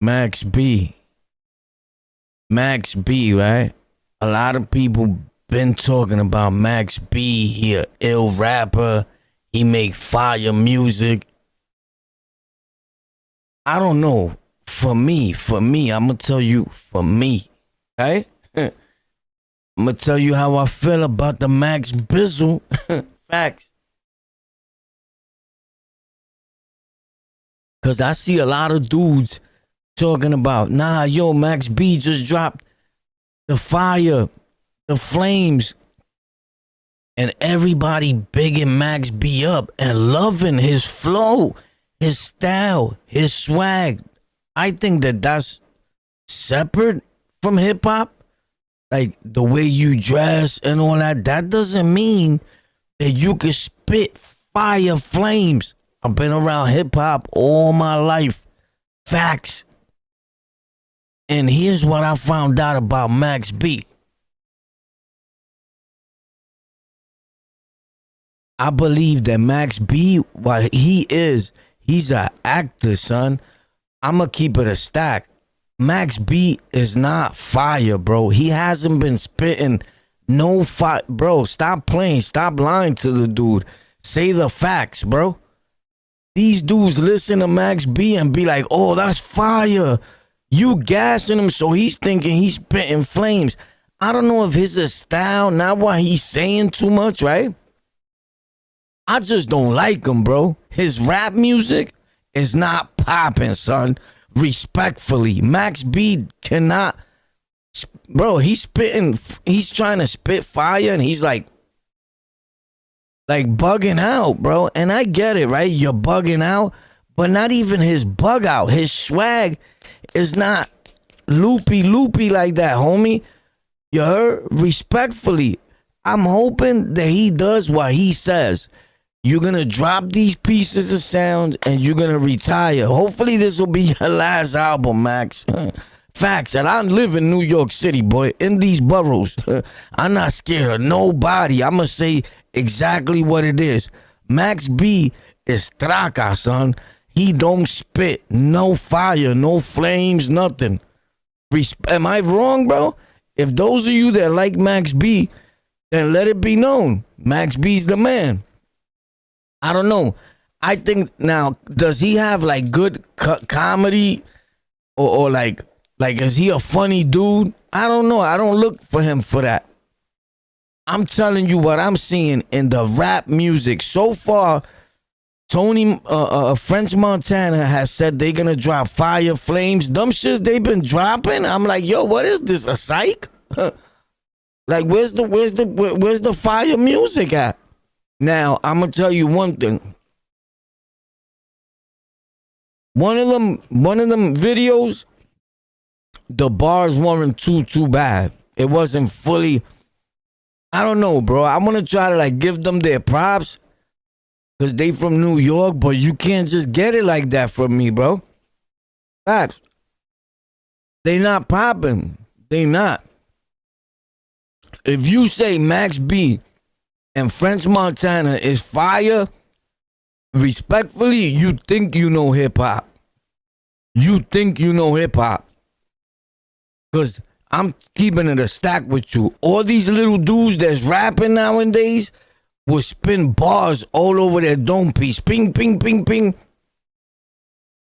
Max B. Max B, right? A lot of people been talking about Max B. He a ill rapper. He make fire music. I don't know. For me, I'm gonna tell you, for me, right? I'm gonna tell you how I feel about the Max Bizzle. Facts. Cause I see a lot of dudes talking about, nah, yo, Max B just dropped the fire, the flames, and everybody bigging Max B up and loving his flow, his style, his swag. I think that that's separate from hip hop. Like the way you dress and all that, that doesn't mean that you can spit fire flames. I've been around hip hop all my life. Facts. And here's what I found out about Max B. I believe that Max B, what he is, he's an actor, son. I'ma keep it a stack. Max B is not fire, bro. He hasn't been spitting no fire. Bro, stop playing. Stop lying to the dude. Say the facts, bro. These dudes listen to Max B and be like, oh, that's fire. You gassing him, so he's thinking he's spitting flames. I don't know if his is style, not why he's saying too much, right? I just don't like him, bro. His rap music is not popping, son. Respectfully, Max B cannot, bro. He's spitting. He's trying to spit fire, and he's like bugging out, bro. And I get it, right? You're bugging out, but not even his bug out. His swag is not loopy like that, homie. You heard? Respectfully, I'm hoping that he does what he says. You're going to drop these pieces of sound and you're going to retire. Hopefully this will be your last album, Max. Facts. And I live in New York City, boy, in these boroughs. I'm not scared of nobody. I'm going to say exactly what it is. Max B is traca, son. He don't spit. No fire, no flames, nothing. Am I wrong, bro? If those of you that like Max B, then let it be known. Max B's the man. I don't know. I think now, does he have like good comedy or like is he a funny dude? I don't know. I don't look for him for that. I'm telling you what I'm seeing in the rap music so far. Tony French Montana has said they're gonna drop fire flames. Dumb shits they've been dropping. I'm like, yo, what is this? A psych? Like, where's the fire music at? Now, I'm going to tell you one thing. One of them videos, the bars weren't too bad. It wasn't fully, I don't know, bro. I'm going to try to like give them their props because they from New York, but you can't just get it like that from me, bro. Facts. They not popping. They not. If you say Max B and French Montana is fire, respectfully, you think you know hip hop. You think you know hip hop. Because I'm keeping it a stack with you. All these little dudes that's rapping nowadays will spin bars all over their dome piece. Ping, ping, ping, ping.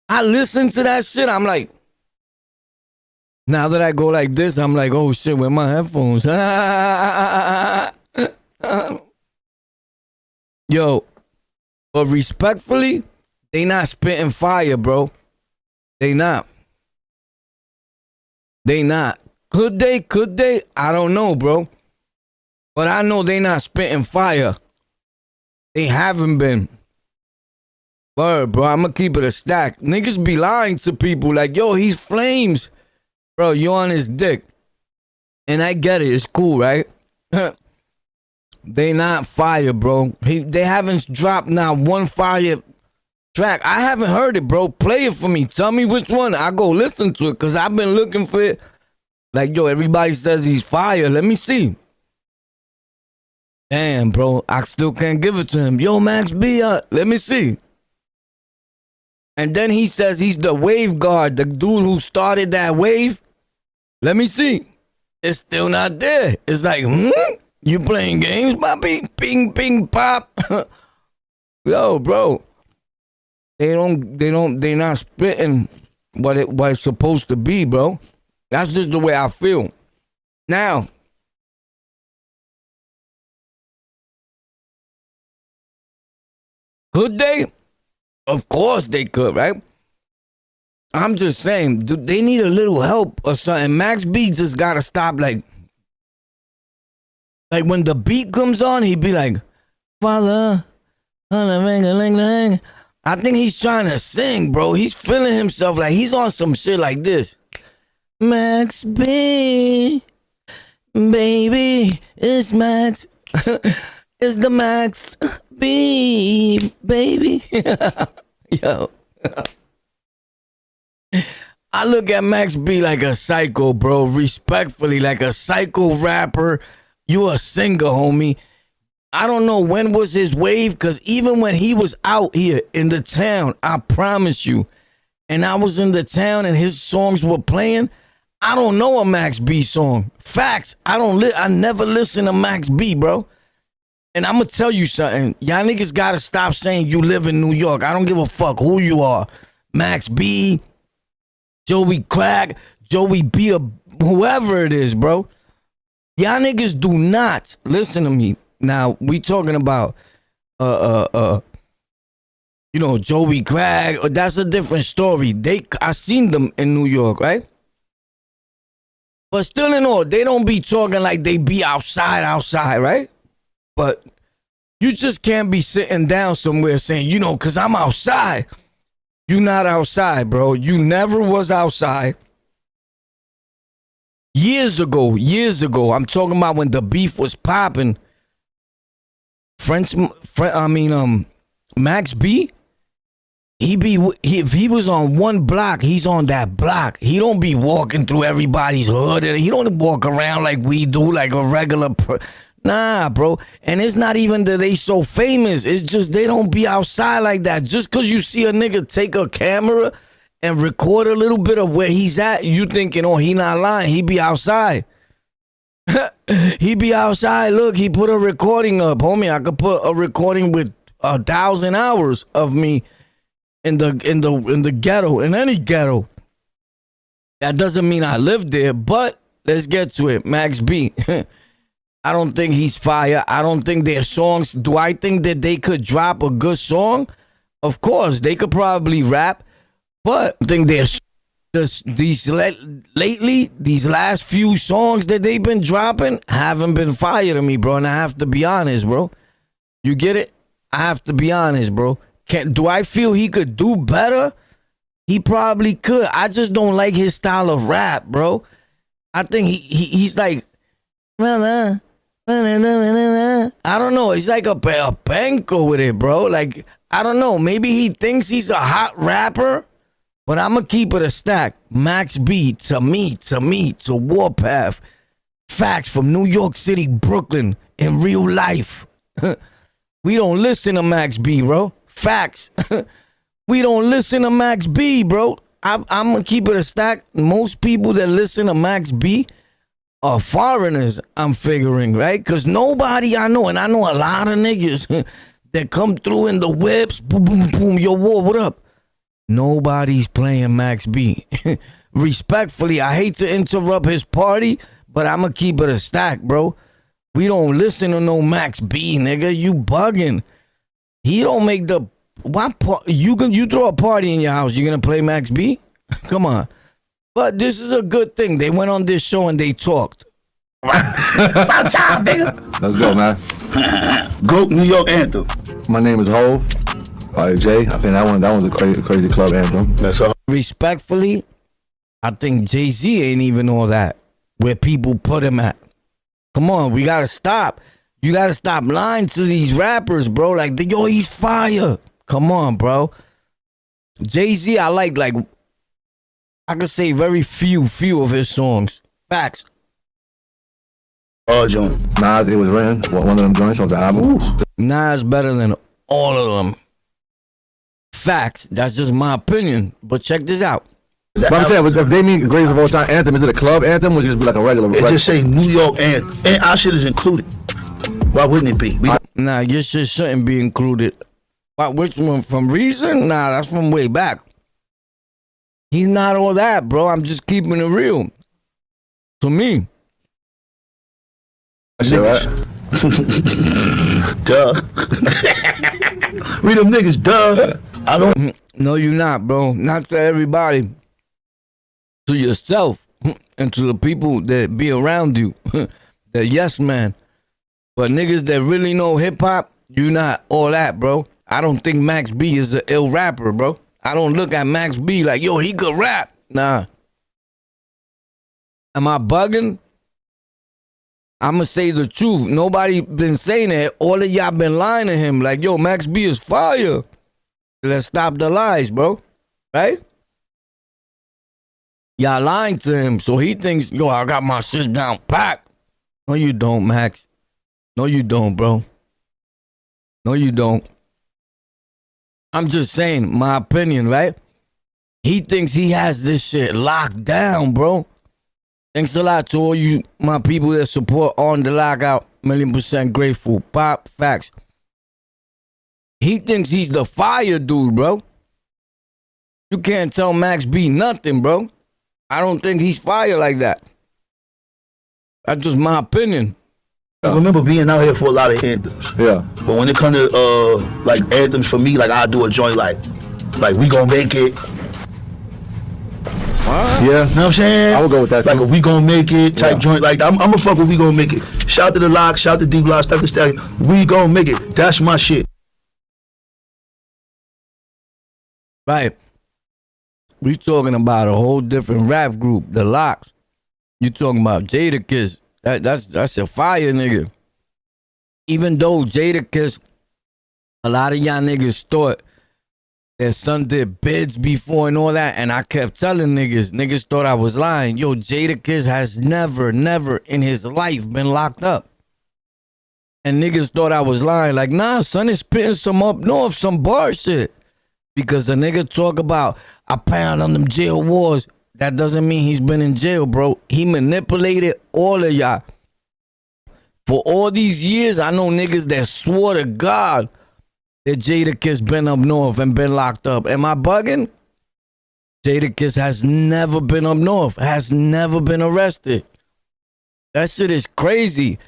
I listen to that shit. I'm like, now that I go like this, I'm like, oh shit, where my headphones? Yo, but respectfully, they not spitting fire, bro. They not. They not. Could they? Could they? I don't know, bro. But I know they not spitting fire. They haven't been. Word, bro. I'm gonna keep it a stack. Niggas be lying to people like, yo, he's flames. Bro, you on his dick. And I get it. It's cool, right? They not fire, bro. They haven't dropped not one fire track. I haven't heard it, bro. Play it for me. Tell me which one. I go listen to it because I've been looking for it. Like, yo, everybody says he's fire. Let me see. Damn, bro. I still can't give it to him. Yo, Max B, let me see. And then he says he's the wave guard, the dude who started that wave. Let me see. It's still not there. It's like, you playing games, Bobby? Ping, ping, pop. Yo, bro. They're not spitting what it's supposed to be, bro. That's just the way I feel. Now, could they? Of course they could, right? I'm just saying, they need a little help or something. Max B just gotta stop, like when the beat comes on, he'd be like, Father, I think he's trying to sing, bro. He's feeling himself like he's on some shit like this. Max B, baby, it's Max. It's the Max B, baby. Yo. I look at Max B like a psycho, bro. Respectfully, like a psycho rapper. You a singer, homie. I don't know when was his wave, because even when he was out here in the town, I promise you, and I was in the town and his songs were playing, I don't know a Max B song. Facts. I never listen to Max B, bro. And I'm going to tell you something. Y'all niggas got to stop saying you live in New York. I don't give a fuck who you are. Max B, Joey Crack, Joey B, whoever it is, bro. Y'all niggas do not listen to me. Now, we talking about, Joey Crack. That's a different story. I seen them in New York, right? But still in all, they don't be talking like they be outside, right? But you just can't be sitting down somewhere saying, because I'm outside. You not outside, bro. You never was outside. Years ago, I'm talking about when the beef was popping. Max B, if he was on one block, he's on that block. He don't be walking through everybody's hood. He don't walk around like we do, like a regular Nah, bro. And it's not even that they so famous. It's just they don't be outside like that. Just because you see a nigga take a camera and record a little bit of where he's at, you thinking, oh, he not lying. He be outside. He be outside. Look, he put a recording up. Homie, I could put a recording with 1,000 hours of me in the ghetto, in any ghetto. That doesn't mean I live there, but let's get to it. Max B. I don't think he's fire. I don't think their songs. Do I think that they could drop a good song? Of course, they could probably rap, but I think these last few songs that they've been dropping haven't been fire to me, bro. And I have to be honest, bro. You get it? I have to be honest, bro. Do I feel he could do better? He probably could. I just don't like his style of rap, bro. I think he's like, I don't know. He's like a banker with it, bro. Like, I don't know. Maybe he thinks he's a hot rapper, but I'm going to keep it a stack. Max B, to me, to Warpath. Facts from New York City, Brooklyn, in real life. We don't listen to Max B, bro. Facts. We don't listen to Max B, bro. I'm going to keep it a stack. Most people that listen to Max B are foreigners, I'm figuring, right? Because nobody I know, and I know a lot of niggas that come through in the whips, boom, boom, boom, yo, whoa, what up? Nobody's playing Max B. Respectfully, I hate to interrupt his party, but I'm going to keep it a stack, bro. We don't listen to no Max B, nigga. You bugging. He don't make the... You throw a party in your house, you going to play Max B? Come on. But this is a good thing. They went on this show and they talked. About time, nigga. Let's go, man. GOAT New York anthem. My name is Hov. Jay. I think that one's a crazy club anthem. That's all. Respectfully, I think Jay-Z ain't even all that. Where people put him at. Come on, we gotta stop. You gotta stop lying to these rappers, bro. Like, yo, he's fire. Come on, bro. Jay-Z, I like I could say very few of his songs. Facts. Oh, joint. Nas, It Was Written. One of them joints on the album. Nas better than all of them. Facts. That's just my opinion. But check this out. But I'm saying, if they mean greatest of all time anthem, is it a club anthem or just be like a regular? It just say New York anthem, and our shit is included. Why wouldn't it be? Nah, your shit shouldn't be included. Which one? From Reason? Nah, that's from way back. He's not all that, bro. I'm just keeping it real. To me. Niggas. Duh. We them niggas, duh. I don't. No, you're not, bro. Not to everybody. To yourself. And to the people that be around you. The yes man. But niggas that really know hip hop, you not all that, bro. I don't think Max B is an ill rapper, bro. I don't look at Max B like, yo, he could rap. Nah. Am I bugging? I'ma say the truth. Nobody been saying it. All of y'all been lying to him like, yo, Max B is fire. Let's stop the lies, bro. Right? Y'all lying to him, so he thinks, yo, I got my shit down packed. No, you don't, Max. No, you don't, bro. No, you don't. I'm just saying my opinion, right? He thinks he has this shit locked down, bro. Thanks a lot to all you, my people that support On The Lockout. 1,000,000% grateful. Pop, facts. He thinks he's the fire dude, bro. You can't tell Max B nothing, bro. I don't think he's fire like that. That's just my opinion. I remember being out here for a lot of anthems. Yeah. But when it comes to like anthems for me, like I do a joint like We Gon' Make It. Yeah. You know what I'm saying? I would go with that Like too. a We Gon' Make It type joint. Like I'm a fuck with We Gon' Make It. Shout to the Lock, shout to D-Block, shout to Stallion. We Gon' Make It. That's my shit. Right. We talking about a whole different rap group, the Locks. You talking about Jadakiss. That's a fire nigga. Even though Jadakiss, a lot of y'all niggas thought that son did bids before and all that, and I kept telling niggas thought I was lying. Yo, Jadakiss has never in his life been locked up. And niggas thought I was lying. Like, nah, son is spitting some up north, some bar shit. Because the nigga talk about, I pound on them jail wars. That doesn't mean he's been in jail, bro. He manipulated all of y'all. For all these years, I know niggas that swore to God that Jadakiss been up north and been locked up. Am I bugging? Jadakiss has never been up north, has never been arrested. That shit is crazy.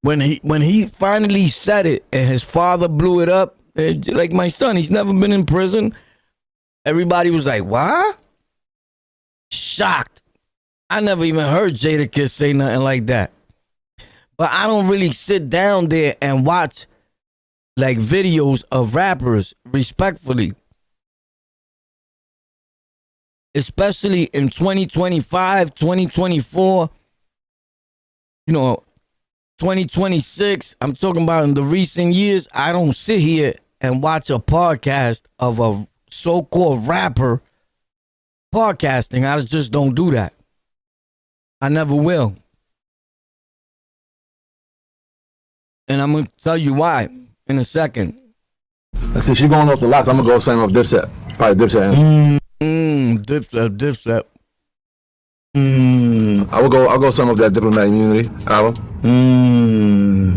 When he finally said it and his father blew it up, like my son, he's never been in prison. Everybody was like, what? Shocked. I never even heard Jadakiss say nothing like that. But I don't really sit down there and watch like videos of rappers respectfully. Especially in 2025, 2024, 2026. I'm talking about in the recent years. I don't sit here and watch a podcast of a so-called rapper podcasting. I just don't do that. I never will. And I'm going to tell you why in a second. Let's see, she going off the Locks. I'm gonna go same off Dipset. Probably Dipset. Dipset. I'll go some of that Diplomatic Immunity album.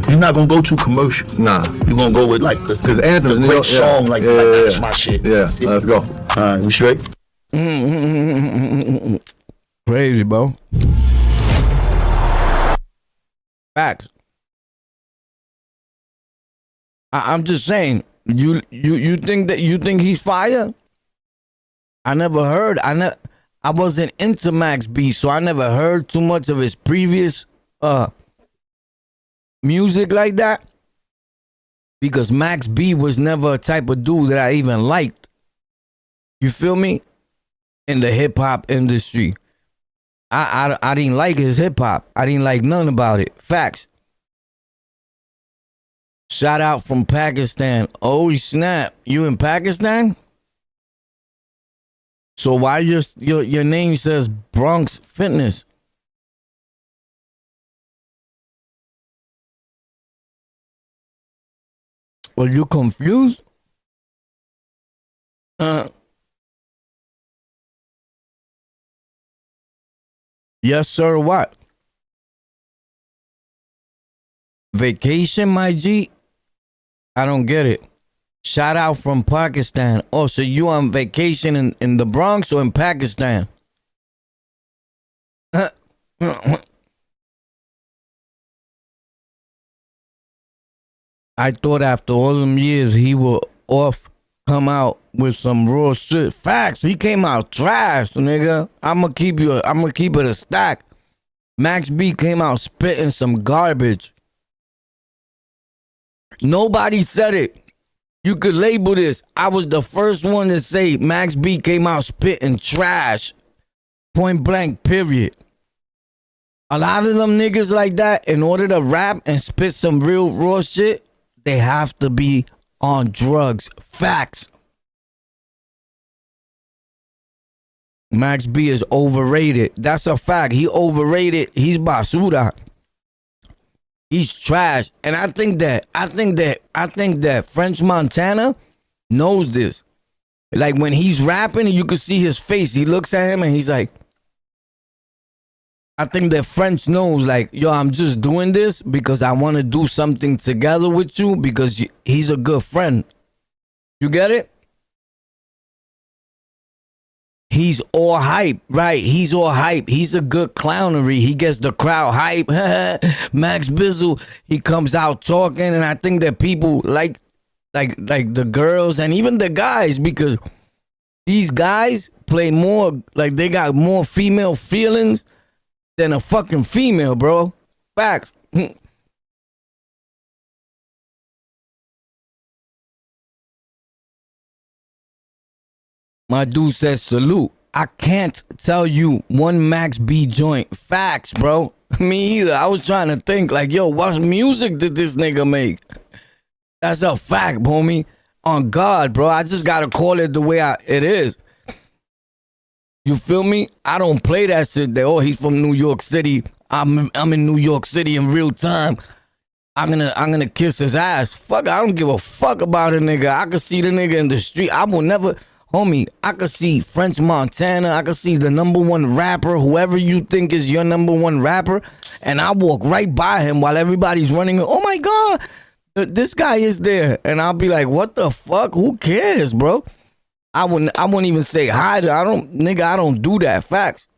You're not gonna go too commercial. Nah. You're gonna go with like Cause Anthem, the great song, like that's my shit. Yeah, let's go. Alright, we straight? Crazy, bro. Facts. I'm just saying, you think he's fire? I never heard. I wasn't into Max B, so I never heard too much of his previous music like that. Because Max B was never a type of dude that I even liked. You feel me? In the hip hop industry. I didn't like his hip hop. I didn't like none about it. Facts. Shout out from Pakistan. Oh snap! You in Pakistan? So why your name says Bronx Fitness? Are you confused? Yes, sir. What? Vacation, my G? I don't get it. Shout out from Pakistan. Oh, so you on vacation in the Bronx or in Pakistan? I thought after all them years he would come out with some raw shit. Facts. He came out trash, nigga. I'ma keep it a stack. Max B came out spitting some garbage. Nobody said it. You could label this. I was the first one to say Max B came out spitting trash. Point blank, period. A lot of them niggas like that, in order to rap and spit some real raw shit, they have to be on drugs. Facts. Max B is overrated. That's a fact. He overrated. He's basura. He's trash. And I think that French Montana knows this. Like when he's rapping and you can see his face, he looks at him and he's like, I think that French knows, like, yo, I'm just doing this because I want to do something together with you because he's a good friend. You get it? He's all hype, right? He's all hype. He's a good clownery. He gets the crowd hype. Max Bizzle, he comes out talking, and I think that people like the girls and even the guys, because these guys play more, like they got more female feelings than a fucking female, bro. Facts. My dude says salute. I can't tell you one Max B joint. Facts, bro. Me either. I was trying to think like, yo, what music did this nigga make? That's a fact, homie. On God, bro. I just gotta call it the way it is. You feel me? I don't play that shit that, oh, he's from New York City. I'm in New York City in real time. I'm gonna kiss his ass. Fuck, I don't give a fuck about a nigga. I could see the nigga in the street. I will never, homie, I could see French Montana. I could see the #1 rapper, whoever you think is your #1 rapper, and I walk right by him while everybody's running. Oh my God, this guy is there. And I'll be like, what the fuck? Who cares, bro? I wouldn't even say hi to, I don't do that. Facts.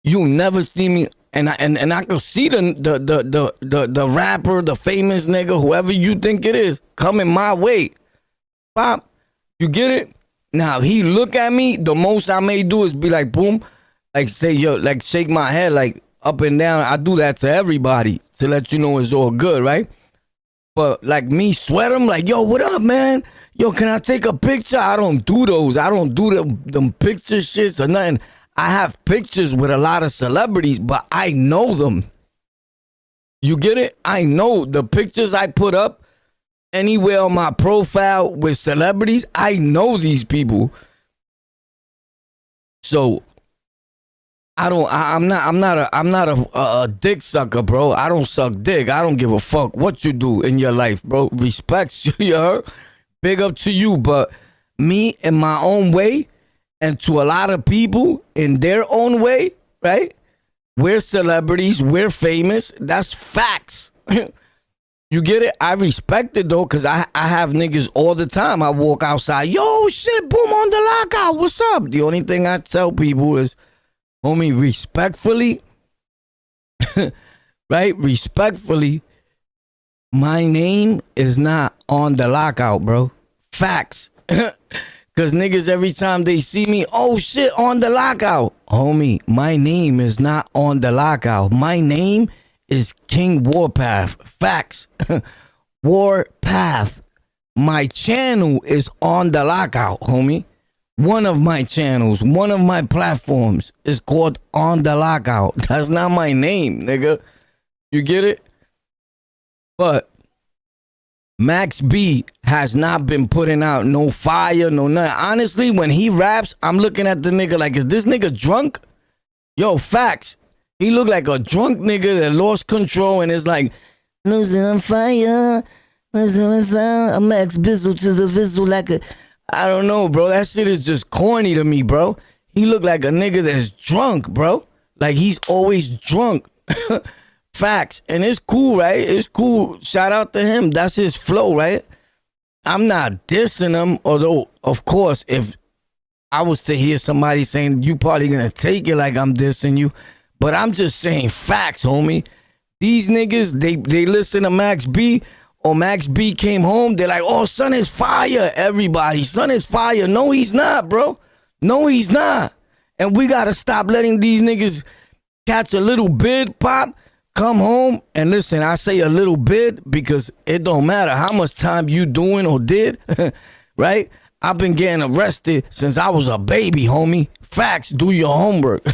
You never see me, and I can see the rapper, the famous nigga, whoever you think it is, coming my way. Pop, you get it? Now, if he look at me, the most I may do is be like, boom, like say, yo, like shake my head, like up and down. I do that to everybody to let you know it's all good, right? But like me, sweat him, like, yo, what up, man? Yo, can I take a picture? I don't do those. I don't do them picture shits or nothing. I have pictures with a lot of celebrities, but I know them. You get it? I know the pictures I put up anywhere on my profile with celebrities. I know these people. So I'm not a dick sucker, bro. I don't suck dick. I don't give a fuck what you do in your life, bro. Respects you, you heard? Big up to you, but me in my own way, and to a lot of people in their own way, right? We're celebrities, we're famous. That's facts. You get it? I respect it though, because I have niggas all the time. I walk outside, yo, shit, boom, on the lockout. What's up? The only thing I tell people is, homie, respectfully, right? Respectfully, my name is not on the lockout, bro. Facts. Because niggas, every time they see me, oh shit, on the lockout. Homie, my name is not on the lockout. My name is King Warpath. Facts. Warpath. My channel is on the lockout, homie. One of my channels, one of my platforms is called On the Lockout. That's not my name, nigga. You get it? But Max B has not been putting out no fire, no nothing. Honestly, when he raps, I'm looking at the nigga like, is this nigga drunk? Yo, facts. He look like a drunk nigga that lost control and is like, losing on fire. I'm Max Bizzle to the Vizzle like a... I don't know, bro. That shit is just corny to me, bro. He look like a nigga that's drunk, bro. Like he's always drunk. Facts. And it's cool, right? It's cool. Shout out to him. That's his flow, right? I'm not dissing him, although, of course, if I was to hear somebody saying, you probably gonna take it like I'm dissing you. But I'm just saying facts, homie. These niggas, they listen to Max B, or Max B came home, they're like, oh, son is fire, everybody. Son is fire. No, he's not, bro. No, he's not. And we gotta stop letting these niggas catch a little bid, pop, come home, and listen, I say a little bid because it don't matter how much time you doing or did, right? I've been getting arrested since I was a baby, homie. Facts, do your homework.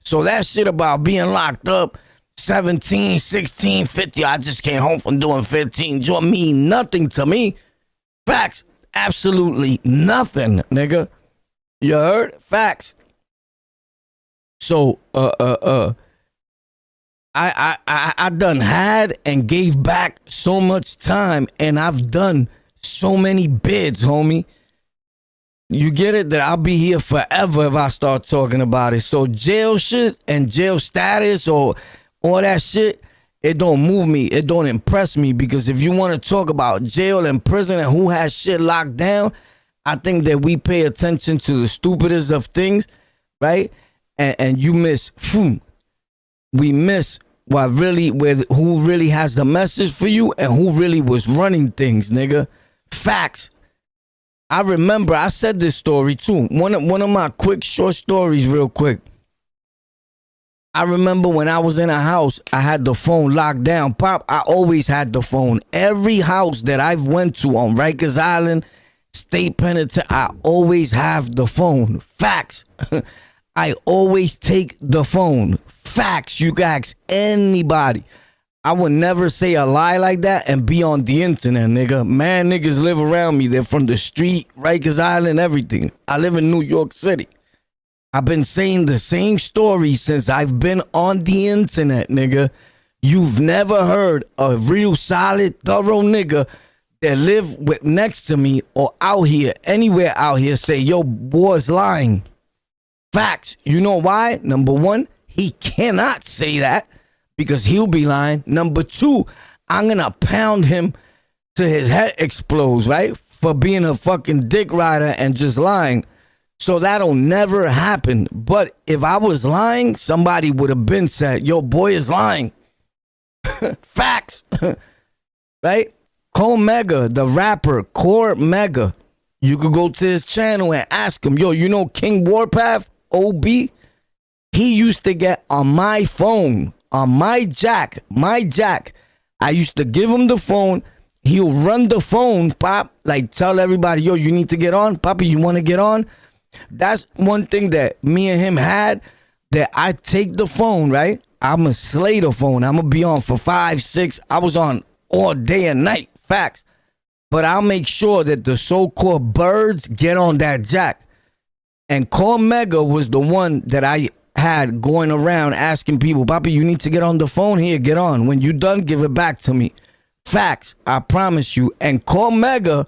So that shit about being locked up, 17, 16, 50, I just came home from doing 15, don't mean nothing to me. Facts, absolutely nothing, nigga. You heard? Facts. So, I done had and gave back so much time, and I've done so many bids, homie. You get it? That I'll be here forever if I start talking about it. So jail shit and jail status or all that shit, it don't move me. It don't impress me, because if you want to talk about jail and prison and who has shit locked down, I think that we pay attention to the stupidest of things, right? And you miss, we miss who really has the message for you and who really was running things, nigga. Facts. I remember I said this story too. One of my quick short stories, real quick. I remember when I was in a house, I had the phone locked down. Pop, I always had the phone. Every house that I've went to on Rikers Island, State Penitentiary, I always have the phone. Facts. I always take the phone. Facts. You can ask anybody. I would never say a lie like that and be on the internet, nigga. Man, niggas live around me. They're from the street, Rikers Island, everything. I live in New York City. I've been saying the same story since I've been on the internet, nigga. You've never heard a real solid, thorough nigga that live next to me or out here, anywhere out here, say, yo, boy's lying. Facts. You know why? Number one, he cannot say that, because he'll be lying. Number two, I'm gonna pound him till his head explodes, right? For being a fucking dick rider and just lying. So that'll never happen. But if I was lying, somebody would have been said, yo, boy is lying. Facts. Right? Cole Mega, the rapper, Core Mega. You could go to his channel and ask him, yo, you know King Warpath, OB? He used to get on my phone, on my jack. I used to give him the phone. He'll run the phone, pop, like tell everybody, yo, you need to get on. Poppy, you want to get on? That's one thing that me and him had, that I take the phone, right? I'm going to slay the phone. I'm going to be on for 5, 6. I was on all day and night. Facts. But I'll make sure that the so-called birds get on that jack. And Core Mega was the one that I had going around asking people, Papi, you need to get on the phone here, get on. When you done, give it back to me. Facts, I promise you. And Core Mega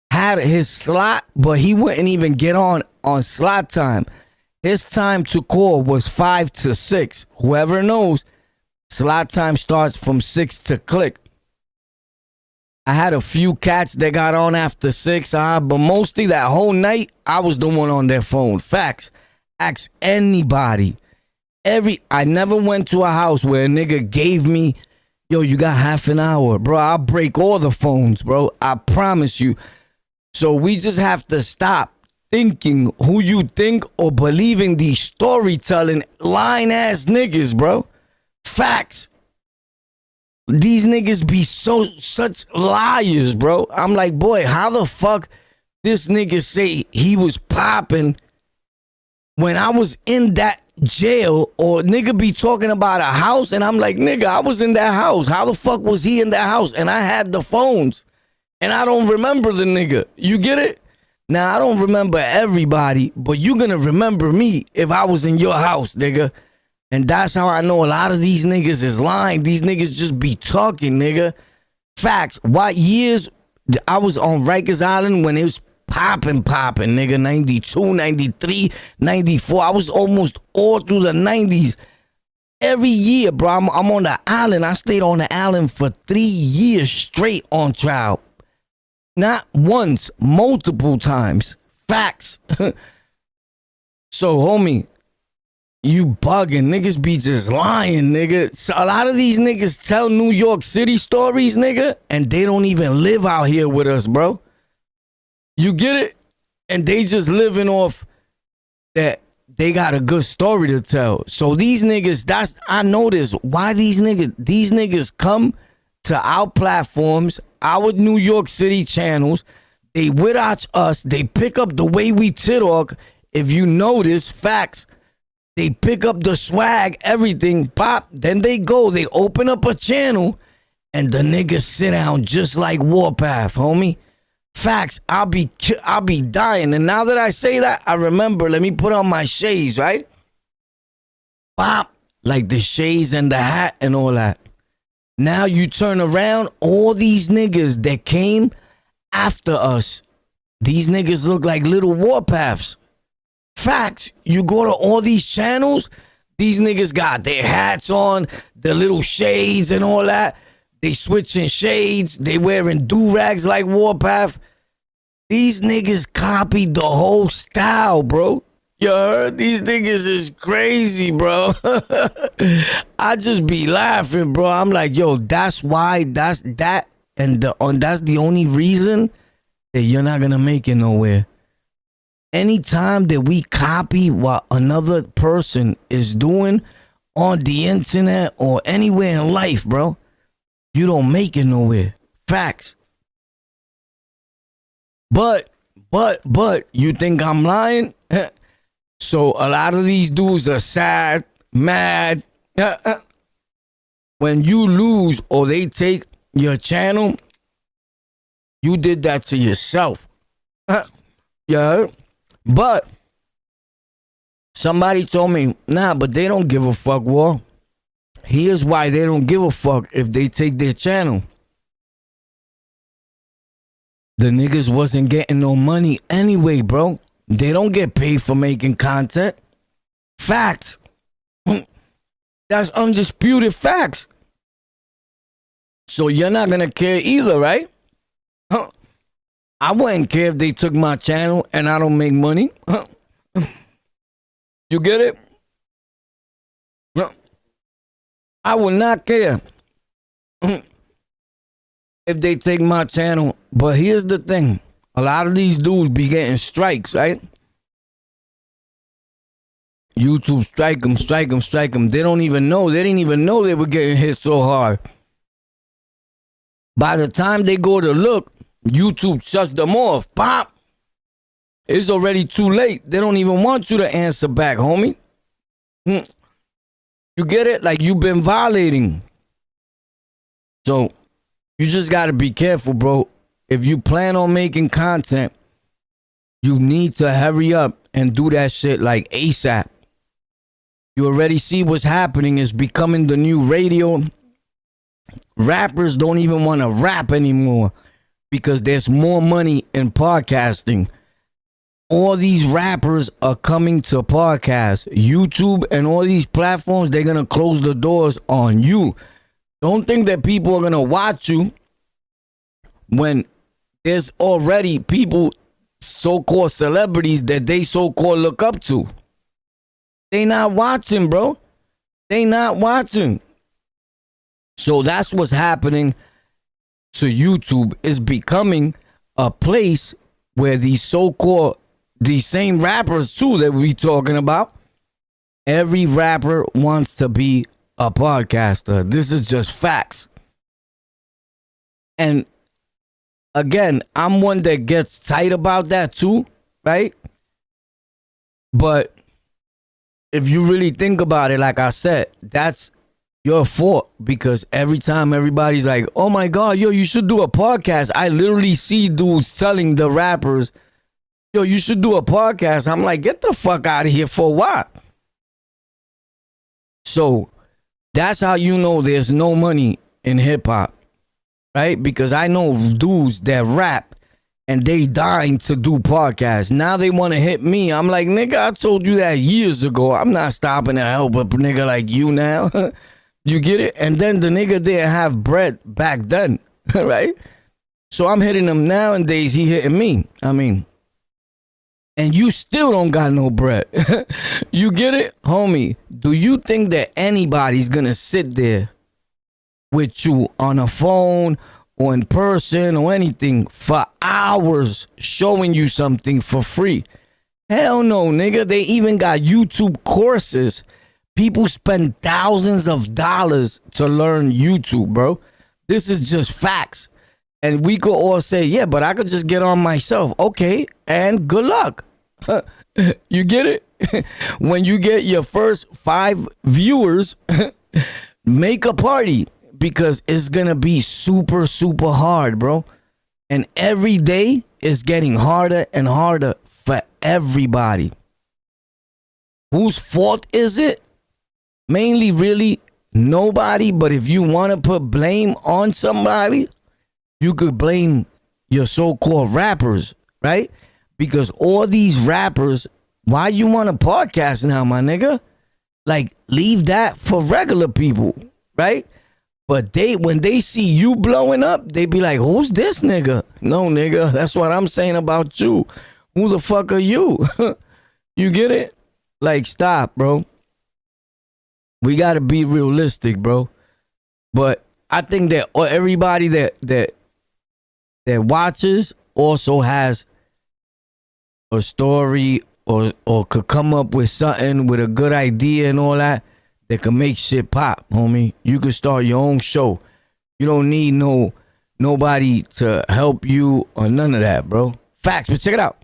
had his slot, but he wouldn't even get on slot time. His time to call was 5 to 6. Whoever knows, slot time starts from 6 to click. I had a few cats that got on after 6, but mostly that whole night, I was the one on their phone. Facts. Ask anybody. I never went to a house where a nigga gave me, yo, you got half an hour. Bro, I'll break all the phones, bro. I promise you. So we just have to stop thinking who you think or believing these storytelling lying ass niggas, bro. Facts. These niggas be such liars, bro. I'm like, boy, how the fuck this nigga say he was popping when I was in that jail, or nigga be talking about a house and I'm like, nigga, I was in that house. How the fuck was he in that house? And I had the phones and I don't remember the nigga. You get it? Now, I don't remember everybody, but you gonna remember me if I was in your house, nigga. And that's how I know a lot of these niggas is lying. These niggas just be talking, nigga. Facts. What years I was on Rikers Island when it was popping, nigga. 92, 93, 94. I was almost all through the 90s. Every year, bro, I'm on the island. I stayed on the island for 3 years straight on trial. Not once, multiple times. Facts. So, homie, you bugging. Niggas be just lying, nigga. So a lot of these niggas tell New York City stories, nigga, and they don't even live out here with us, bro. You get it? And they just living off that they got a good story to tell. So these niggas, I notice why these niggas come to our platforms, our New York City channels. They watch us. They pick up the way we talk. If you notice, facts, they pick up the swag, everything, pop. Then they open up a channel, and the niggas sit down just like Warpath, homie. Facts, I'll be dying. And now that I say that, I remember, let me put on my shades, right? Pop, like the shades and the hat and all that. Now you turn around, all these niggas that came after us, these niggas look like little Warpaths. Facts, you go to all these channels, these niggas got their hats on, the little shades and all that. They switching shades. They wearing do-rags like Warpath. These niggas copied the whole style, bro. You heard? These niggas is crazy, bro. I just be laughing, bro. I'm like, yo, that's why, that's the only reason that you're not gonna make it nowhere. Anytime that we copy what another person is doing on the internet or anywhere in life, bro, you don't make it nowhere. Facts. But, you think I'm lying? So a lot of these dudes are sad, mad. When you lose or they take your channel, you did that to yourself. Yeah. But somebody told me, nah, but they don't give a fuck, War. Here's why they don't give a fuck if they take their channel. The niggas wasn't getting no money anyway, bro. They don't get paid for making content. Facts. That's undisputed facts. So you're not gonna care either, right? I wouldn't care if they took my channel and I don't make money. You get it? I would not care if they take my channel. But here's the thing. A lot of these dudes be getting strikes, right? YouTube strike them. They don't even know. They didn't even know they were getting hit so hard. By the time they go to look, YouTube shuts them off. Pop. It's already too late. They don't even want you to answer back, homie. You get it? Like, you've been violating. So you just got to be careful, bro. If you plan on making content, you need to hurry up and do that shit like ASAP. You already see what's happening. It's becoming the new radio. Rappers don't even want to rap anymore because there's more money in podcasting. All these rappers are coming to podcasts. YouTube and all these platforms, they're going to close the doors on you. Don't think that people are going to watch you when there's already people, so-called celebrities, that they so-called look up to. They not watching, bro. They not watching. So that's what's happening to YouTube. It's becoming a place where these so-called, these same rappers too that we talking about, every rapper wants to be a podcaster. This is just facts. And again, I'm one that gets tight about that too, right? But if you really think about it, like I said, that's your fault, because every time everybody's like, oh my God, yo, you should do a podcast. I literally see dudes telling the rappers, yo, you should do a podcast. I'm like, get the fuck out of here. For what? So that's how you know there's no money in hip hop, right? Because I know dudes that rap and they dying to do podcasts. Now they want to hit me. I'm like, nigga, I told you that years ago. I'm not stopping to help a nigga like you now. You get it? And then the nigga didn't have bread back then, right? So I'm hitting him nowadays. He hitting me. I mean, and you still don't got no bread. You get it? Homie, do you think that anybody's going to sit there with you on a phone or in person or anything for hours showing you something for free? Hell no, nigga. They even got YouTube courses. People spend thousands of dollars to learn YouTube, bro. This is just facts. And we could all say, yeah, but I could just get on myself. Okay, and good luck. You get it? When you get your first 5 viewers, make a party, because it's going to be super, super hard, bro. And every day is getting harder and harder for everybody. Whose fault is it? Mainly, really, nobody. But if you want to put blame on somebody, you could blame your so-called rappers, right? Because all these rappers, why you want a podcast now, my nigga? Like, leave that for regular people, right? But when they see you blowing up, they be like, who's this nigga? No, nigga, that's what I'm saying about you. Who the fuck are you? You get it? Like, stop, bro. We got to be realistic, bro. But I think that everybody that watches also has a story or could come up with something with a good idea and all that can make shit pop, homie. You could start your own show. You don't need nobody to help you or none of that, bro. Facts, but check it out.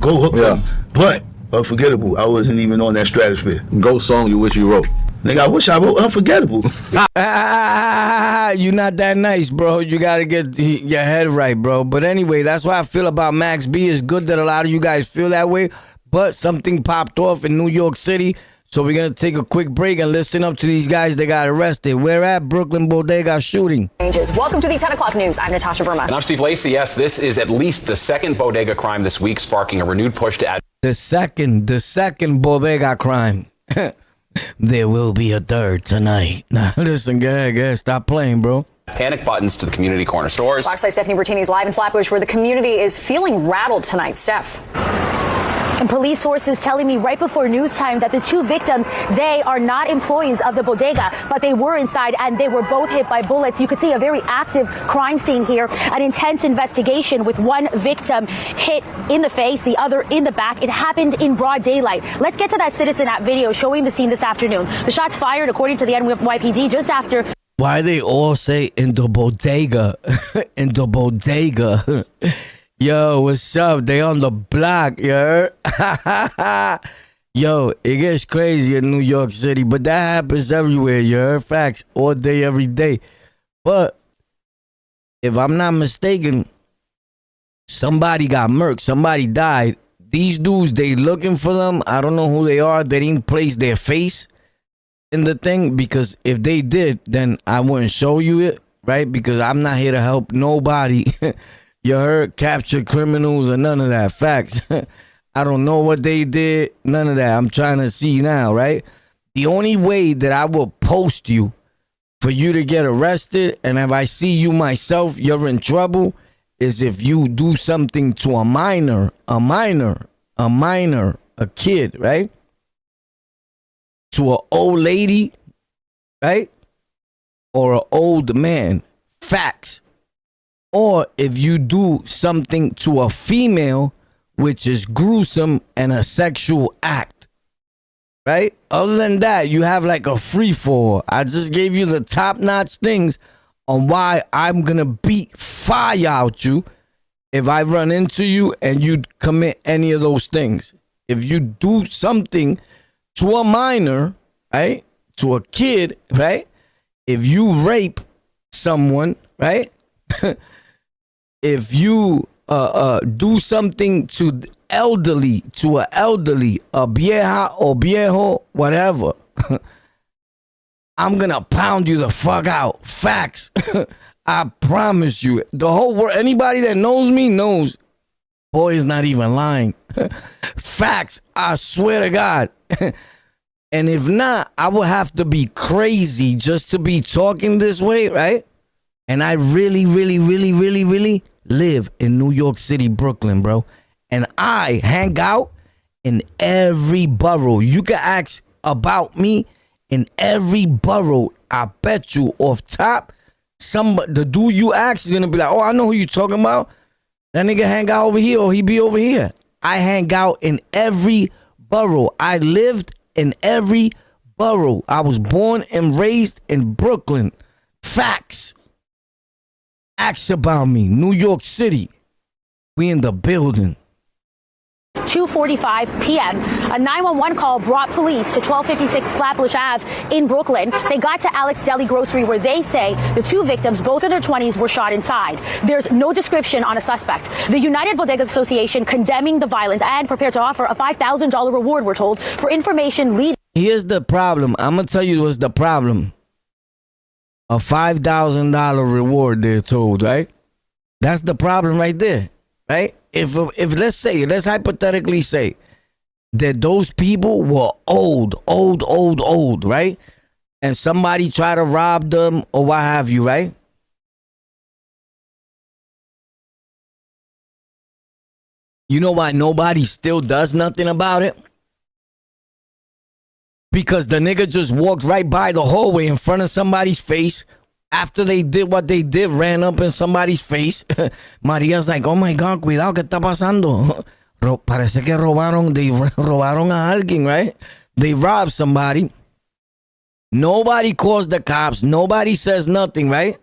Go hook them. But Unforgettable, I wasn't even on that stratosphere. Ghost song you wish you wrote. Nigga, I wish I wrote Unforgettable. You're not that nice, bro. You gotta get your head right, bro. But anyway, that's why I feel about Max B. It's good that a lot of you guys feel that way, but something popped off in New York City, so we're gonna take a quick break and listen up to these guys that got arrested. Where at? Brooklyn Bodega shooting. Welcome to the 10 o'clock news. I'm Natasha Burma. And I'm Steve Lacey. Yes, this is at least the second bodega crime this week, sparking a renewed push to add the second bodega crime. There will be a third tonight. Now listen, guys, stop playing, bro. panic buttons to the community corner stores. Fox 5 Stephanie Bertini's live in Flatbush, where the community is feeling rattled tonight. Steph. And police sources telling me right before news time that the 2 victims, they are not employees of the bodega, but they were inside and they were both hit by bullets. You could see a very active crime scene here, an intense investigation with 1 victim hit in the face, the other in the back. It happened in broad daylight. Let's get to that Citizen app video showing the scene this afternoon. The shots fired, according to the NYPD, just after. Why they all say in the bodega? In the bodega. Yo, what's up? They on the block, you heard? Yo, it gets crazy in New York City, but that happens everywhere, you heard? Facts, all day, every day. But if I'm not mistaken, somebody got murked, somebody died. These dudes, they looking for them. I don't know who they are. They didn't place their face in the thing, because if they did, then I wouldn't show you it, right? Because I'm not here to help nobody. You heard? Capture criminals or none of that. Facts. I don't know what they did. None of that. I'm trying to see now, right? The only way that I will post you for you to get arrested, and if I see you myself, you're in trouble, is if you do something to a minor, a kid, right? To an old lady, right? Or an old man. Facts. Or if you do something to a female, which is gruesome and a sexual act, right? Other than that, you have like a free for. I just gave you the top-notch things on why I'm gonna beat fire out you if I run into you and you commit any of those things. If you do something to a minor, right? To a kid, right? If you rape someone, right? If you do something to elderly, a vieja or viejo, whatever, I'm gonna pound you the fuck out. Facts. I promise you. The whole world, anybody that knows me knows. Boy is not even lying. Facts. I swear to God. And if not, I would have to be crazy just to be talking this way, right? And I really, really, really, really, really live in New York City, Brooklyn, bro. And I hang out in every borough. You can ask about me in every borough. I bet you off top, the dude you ask is gonna be like, oh, I know who you talking about. That nigga hang out over here or he be over here. I hang out in every borough. I lived in every borough. I was born and raised in Brooklyn. Facts. Ask about me. New York City. We in the building. 2:45 p.m. A 911 call brought police to 1256 Flatbush Ave in Brooklyn. They got to Alex Deli Grocery where they say the two victims, both in their 20s, were shot inside. There's no description on a suspect. The United Bodegas Association condemning the violence and prepared to offer a $5,000 reward, we're told, for information leading. Here's the problem. I'm going to tell you what's the problem. A $5,000 reward, they're told, right? That's the problem right there, right? If let's hypothetically say that those people were old, right? And somebody tried to rob them or what have you, right? You know why nobody still does nothing about it? Because the nigga just walked right by the hallway in front of somebody's face. After they did what they did, ran up in somebody's face. Maria's like, oh my God, cuidado, ¿qué está pasando? Parece que robaron a alguien, right? They robbed somebody. Nobody calls the cops. Nobody says nothing, right?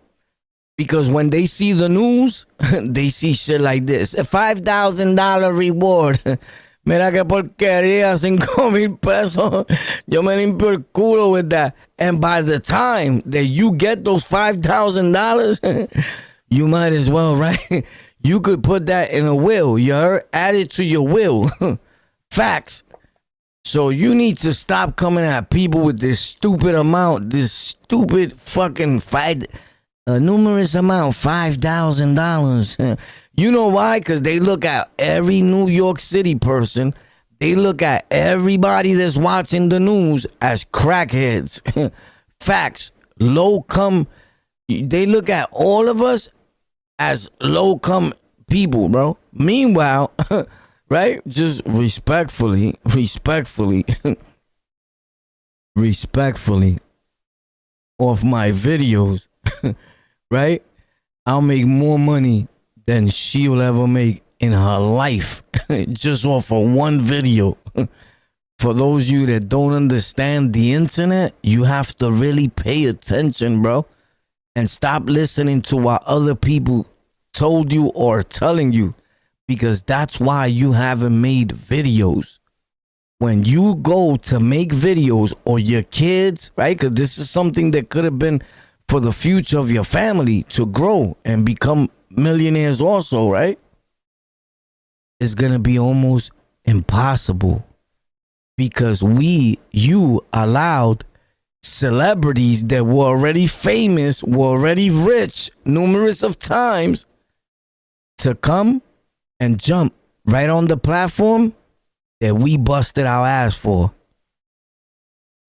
Because when they see the news, they see shit like this. A $5,000 reward. Mira que porquería, 5,000 pesos. Yo me limpio el culo with that. And by the time that you get those $5,000, you might as well, right? You could put that in a will. You heard? Add it to your will. Facts. So you need to stop coming at people with this stupid amount, this stupid fucking numerous amount, $5,000. You know why? Because they look at every New York City person. They look at everybody that's watching the news as crackheads. Facts. Low-come. They look at all of us as low-come people, bro. Meanwhile, right? Just respectfully, off my videos, right? I'll make more money than she'll ever make in her life just off of one video. For those of you that don't understand the internet, you have to really pay attention, bro, and stop listening to what other people told you or telling you, because that's why you haven't made videos. When you go to make videos, or your kids, right? Because this is something that could have been for the future of your family to grow and become millionaires also, right? It's gonna be almost impossible because you allowed celebrities that were already famous, were already rich numerous of times, to come and jump right on the platform that we busted our ass for.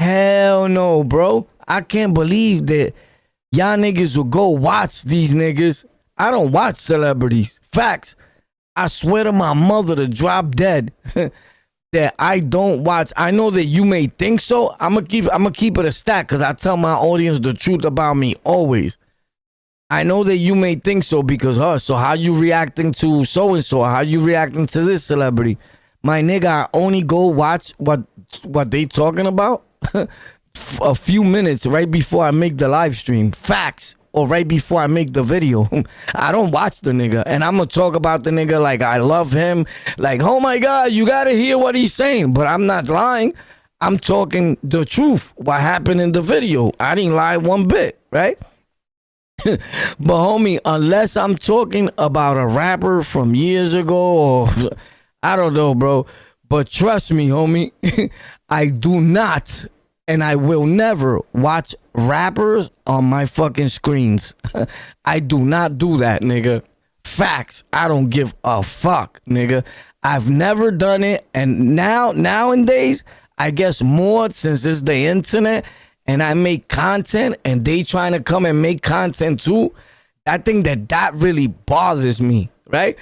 Hell no, bro. I can't believe that y'all niggas will go watch these niggas. I don't watch celebrities. Facts. I swear to my mother to drop dead that I don't watch. I know that you may think so. I'm gonna keep it a stack because I tell my audience the truth about me always. I know that you may think so because so how you reacting to so and so? How you reacting to this celebrity? My nigga, I only go watch what they talking about a few minutes right before I make the live stream. Facts. Or right before I make the video. I don't watch the nigga. And I'm going to talk about the nigga like I love him. Like, oh my God, you got to hear what he's saying. But I'm not lying. I'm talking the truth. What happened in the video. I didn't lie one bit, right? But homie, unless I'm talking about a rapper from years ago or I don't know, bro. But trust me, homie, I do not And I will never watch rappers on my fucking screens. I do not do that, nigga. Facts. I don't give a fuck, nigga. I've never done it. And nowadays, I guess more since it's the internet and I make content and they trying to come and make content too. I think that really bothers me, right?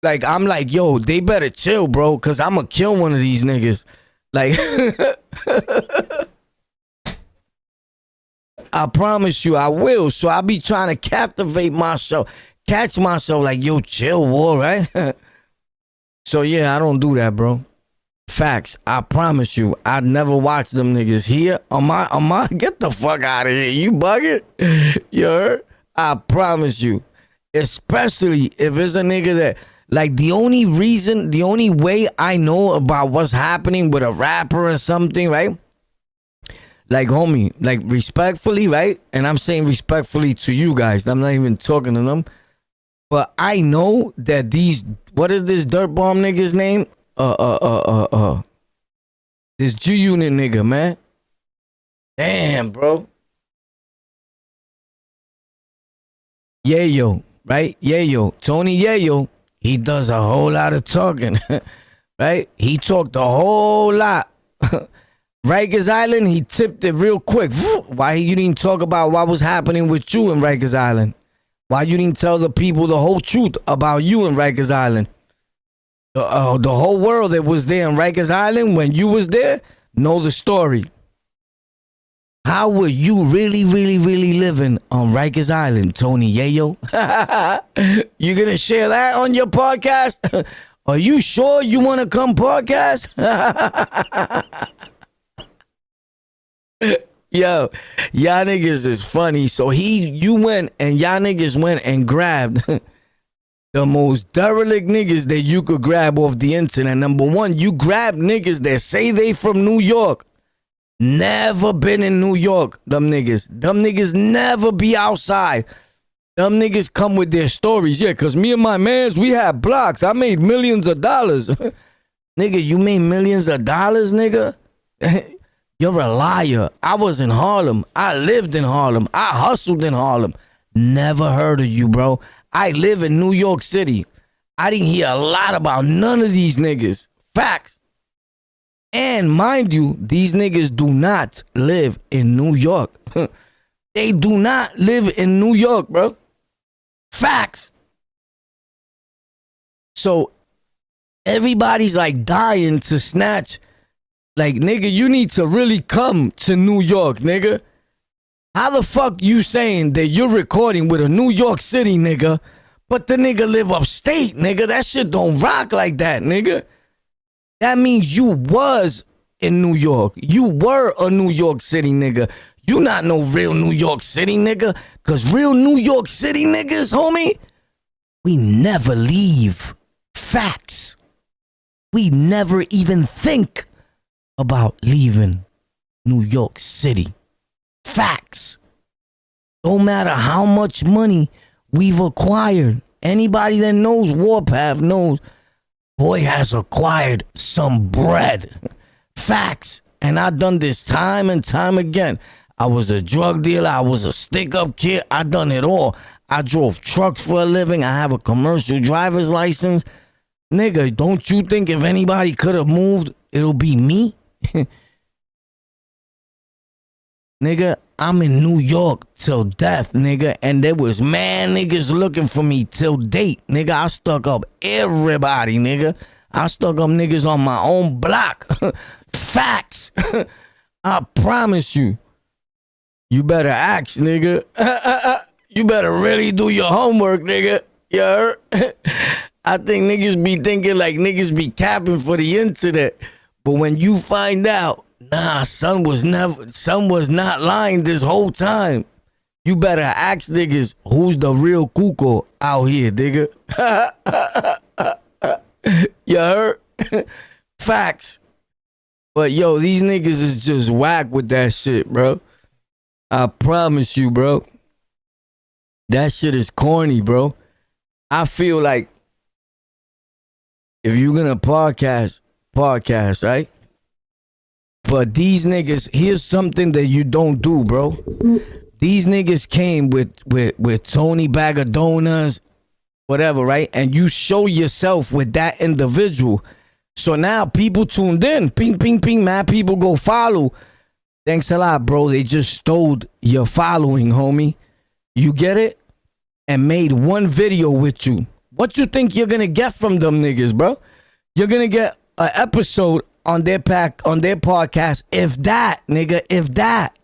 Like, I'm like, yo, they better chill, bro, because I'm going to kill one of these niggas. Like, I promise you I will. So I be trying to captivate myself, catch myself like, yo, chill, war, right? So, yeah, I don't do that, bro. Facts. I promise you, I'd never watch them niggas here. On my, get the fuck out of here. You bugging? You heard? I promise you. Especially if it's a nigga that, like, the only way I know about what's happening with a rapper or something, right? Like, homie, like, respectfully, right? And I'm saying respectfully to you guys. I'm not even talking to them. But I know that these, what is this dirt bomb nigga's name? This G-Unit nigga, man. Damn, bro. Yayo, right? Yayo. Tony Yayo. He does a whole lot of talking, right? He talked a whole lot. Rikers Island, he tipped it real quick. Why you didn't talk about what was happening with you in Rikers Island? Why you didn't tell the people the whole truth about you in Rikers Island? The whole world that was there in Rikers Island when you was there know the story. How were you really living on Rikers Island, Tony Yayo? You gonna share that on your podcast? Are you sure you want to come podcast? Yo, y'all niggas is funny. So you went and y'all niggas went and grabbed the most derelict niggas that you could grab off the internet. Number one, you grab niggas that say they from New York. Never been in New York, them niggas. Them niggas never be outside. Them niggas come with their stories. Yeah, because me and my mans, we had blocks. I made millions of dollars. Nigga, you made millions of dollars, nigga? You're a liar. I was in Harlem. I lived in Harlem. I hustled in Harlem. Never heard of you, bro. I live in New York City. I didn't hear a lot about none of these niggas. Facts. And mind you, these niggas do not live in New York. They do not live in New York, bro. Facts. So everybody's like dying to snatch. Like, nigga, you need to really come to New York, nigga. How the fuck you saying that you're recording with a New York City nigga, but the nigga live upstate, nigga? That shit don't rock like that, nigga. That means you was in New York. You were a New York City nigga. You not no real New York City nigga. Cause real New York City niggas, homie, we never leave. Facts. We never even think about leaving New York City. Facts. Don't matter how much money we've acquired. Anybody that knows Warpath knows boy has acquired some bread. Facts. And I done this time and time again. I was a drug dealer. I was a stick-up kid. I done it all. I drove trucks for a living. I have a commercial driver's license. Nigga, don't you think if anybody could have moved, it'll be me? Nigga, I'm in New York till death, nigga. And there was mad niggas looking for me till date. Nigga, I stuck up everybody, nigga. I stuck up niggas on my own block. Facts. I promise you. You better ask, nigga. You better really do your homework, nigga. You heard? I think niggas be thinking like niggas be capping for the internet. But when you find out, nah, son was not lying this whole time. You better ask niggas who's the real cuckoo out here, nigga. You heard? Facts. But yo, these niggas is just whack with that shit, bro. I promise you, bro. That shit is corny, bro. I feel like if you're gonna podcast, right? But these niggas, here's something that you don't do, bro. These niggas came with Tony Bag of Donuts, whatever, right? And you show yourself with that individual. So now people tuned in. Ping, ping, ping. Mad people go follow. Thanks a lot, bro. They just stole your following, homie. You get it? And made one video with you. What you think you're gonna get from them niggas, bro? You're gonna get an episode on their podcast. If that, nigga, if that.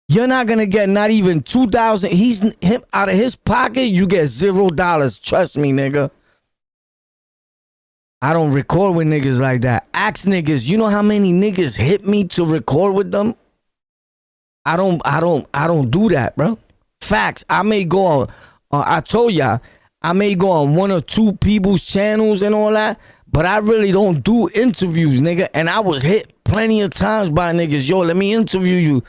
You're not gonna get not even 2,000. Him out of his pocket, you get $0. Trust me, nigga. I don't record with niggas like that. Ask niggas, you know how many niggas hit me to record with them? I don't do that, bro. Facts. I may go on, I told y'all, I may go on 1 or 2 people's channels and all that, but I really don't do interviews, nigga. And I was hit plenty of times by niggas. Yo, let me interview you.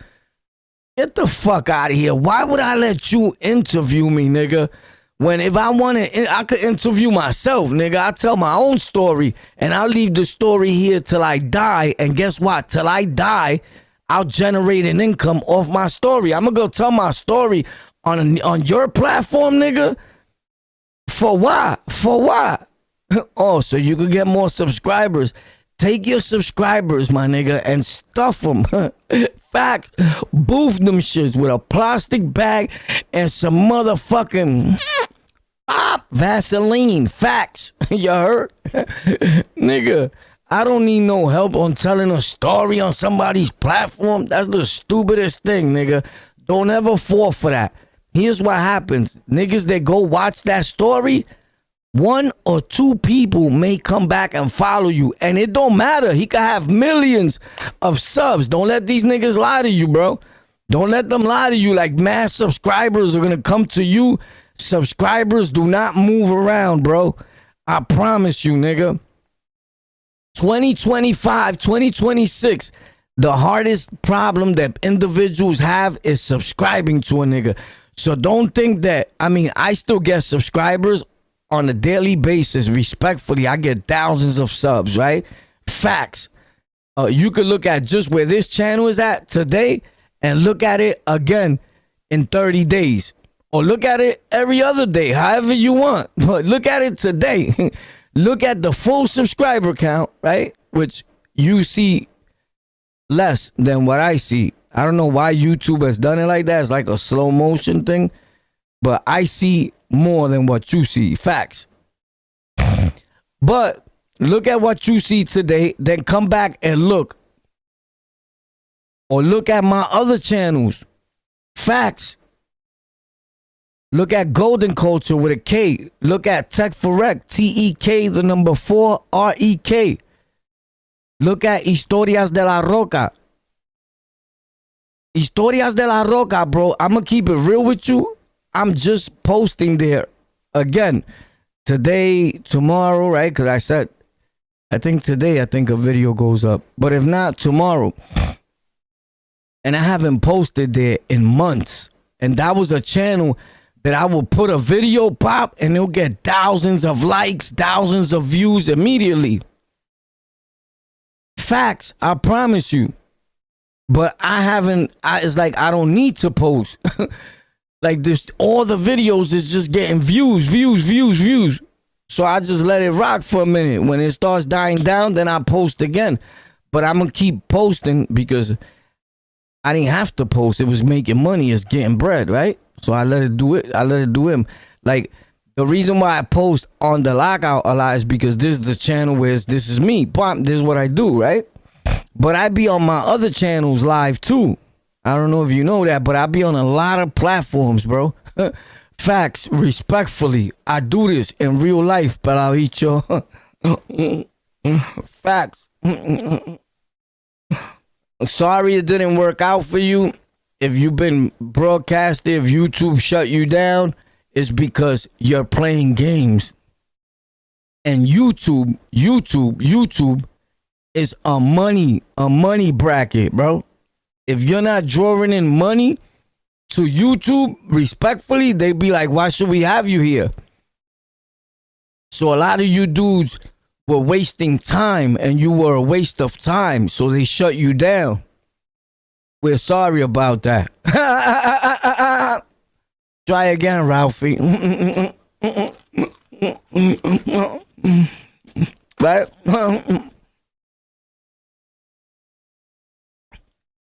Get the fuck out of here. Why would I let you interview me, nigga? When if I want to, I could interview myself, nigga. I tell my own story, and I'll leave the story here till I die. And guess what? Till I die, I'll generate an income off my story. I'm gonna go tell my story on your platform, nigga. For what? For what? Oh, so you could get more subscribers. Take your subscribers, my nigga, and stuff them. Facts. Boof them shits with a plastic bag and some motherfucking Vaseline. Facts. You heard? Nigga, I don't need no help on telling a story on somebody's platform. That's the stupidest thing, nigga. Don't ever fall for that. Here's what happens. Niggas that go watch that story, 1 or 2 people may come back and follow you. And it don't matter. He could have millions of subs. Don't let these niggas lie to you, bro. Don't let them lie to you like mass subscribers are going to come to you. Subscribers do not move around, bro. I promise you, nigga. 2025, 2026, the hardest problem that individuals have is subscribing to a nigga. So don't think that, I mean, I still get subscribers on a daily basis. Respectfully, I get thousands of subs, right? Facts. You could look at just where this channel is at today and look at it again in 30 days. Or look at it every other day, however you want. But look at it today. Look at the full subscriber count, right? Which you see less than what I see. I don't know why YouTube has done it like that. It's like a slow motion thing. But I see more than what you see. Facts. But look at what you see today. Then come back and look. Or look at my other channels. Facts. Look at Golden Culture with a K. Look at Tech for Rec. TEK, the number 4, REK. Look at Historias de la Roca. Historias de la Roca, bro. I'm going to keep it real with you. I'm just posting there again. Today, tomorrow, right? Because I said, I think today, a video goes up. But if not, tomorrow. And I haven't posted there in months. And that was a channel that I will put a video pop and it'll get thousands of likes, thousands of views immediately. Facts, I promise you. But it's like I don't need to post. Like this, all the videos is just getting views. So I just let it rock for a minute. When it starts dying down, then I post again. But I'm going to keep posting because I didn't have to post. It was making money. It's getting bread, right? So I let it do it. I let it do him. Like, the reason why I post on the Lockout a lot is because this is the channel where this is me. This is what I do, right? But I be on my other channels live too. I don't know if you know that, but I be on a lot of platforms, bro. Facts, respectfully. I do this in real life, Peladito. Facts. Sorry it didn't work out for you. If you've been broadcasted, if YouTube shut you down, it's because you're playing games. And YouTube is a money bracket, bro. If you're not drawing in money to YouTube, respectfully, they be like, why should we have you here? So a lot of you dudes were wasting time and you were a waste of time, so they shut you down. We're sorry about that. Try again, Ralphie. Right?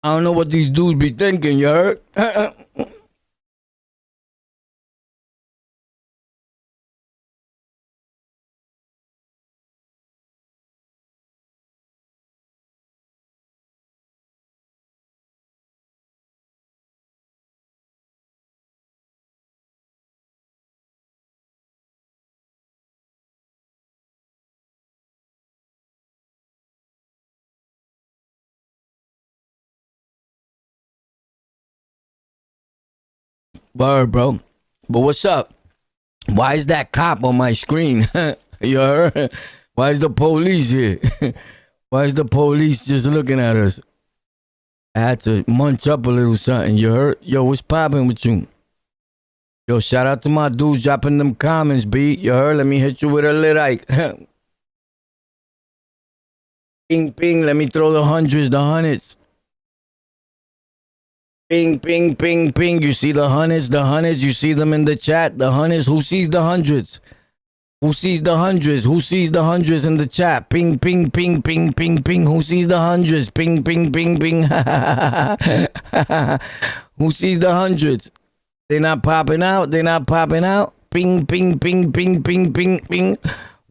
I don't know what these dudes be thinking, you heard? Word, bro. But what's up? Why is that cop on my screen? You heard? Why is the police here? Why is the police just looking at us? I had to munch up a little something. You heard? Yo, what's popping with you? Yo, shout out to my dudes dropping them comments, B. You heard? Let me hit you with a lit Ike. Ping, ping. Let me throw the hundreds, the hundreds. Ping, ping, ping, ping. You see the hundreds, the hundreds. You see them in the chat. The hundreds. Who sees the hundreds? Who sees the hundreds? Who sees the hundreds in the chat? Ping, ping, ping, ping, ping, ping. Who sees the hundreds? Ping, ping, ping, ping. Who sees the hundreds? They not popping out. They not popping out. Ping, ping, ping, ping, ping, ping, ping.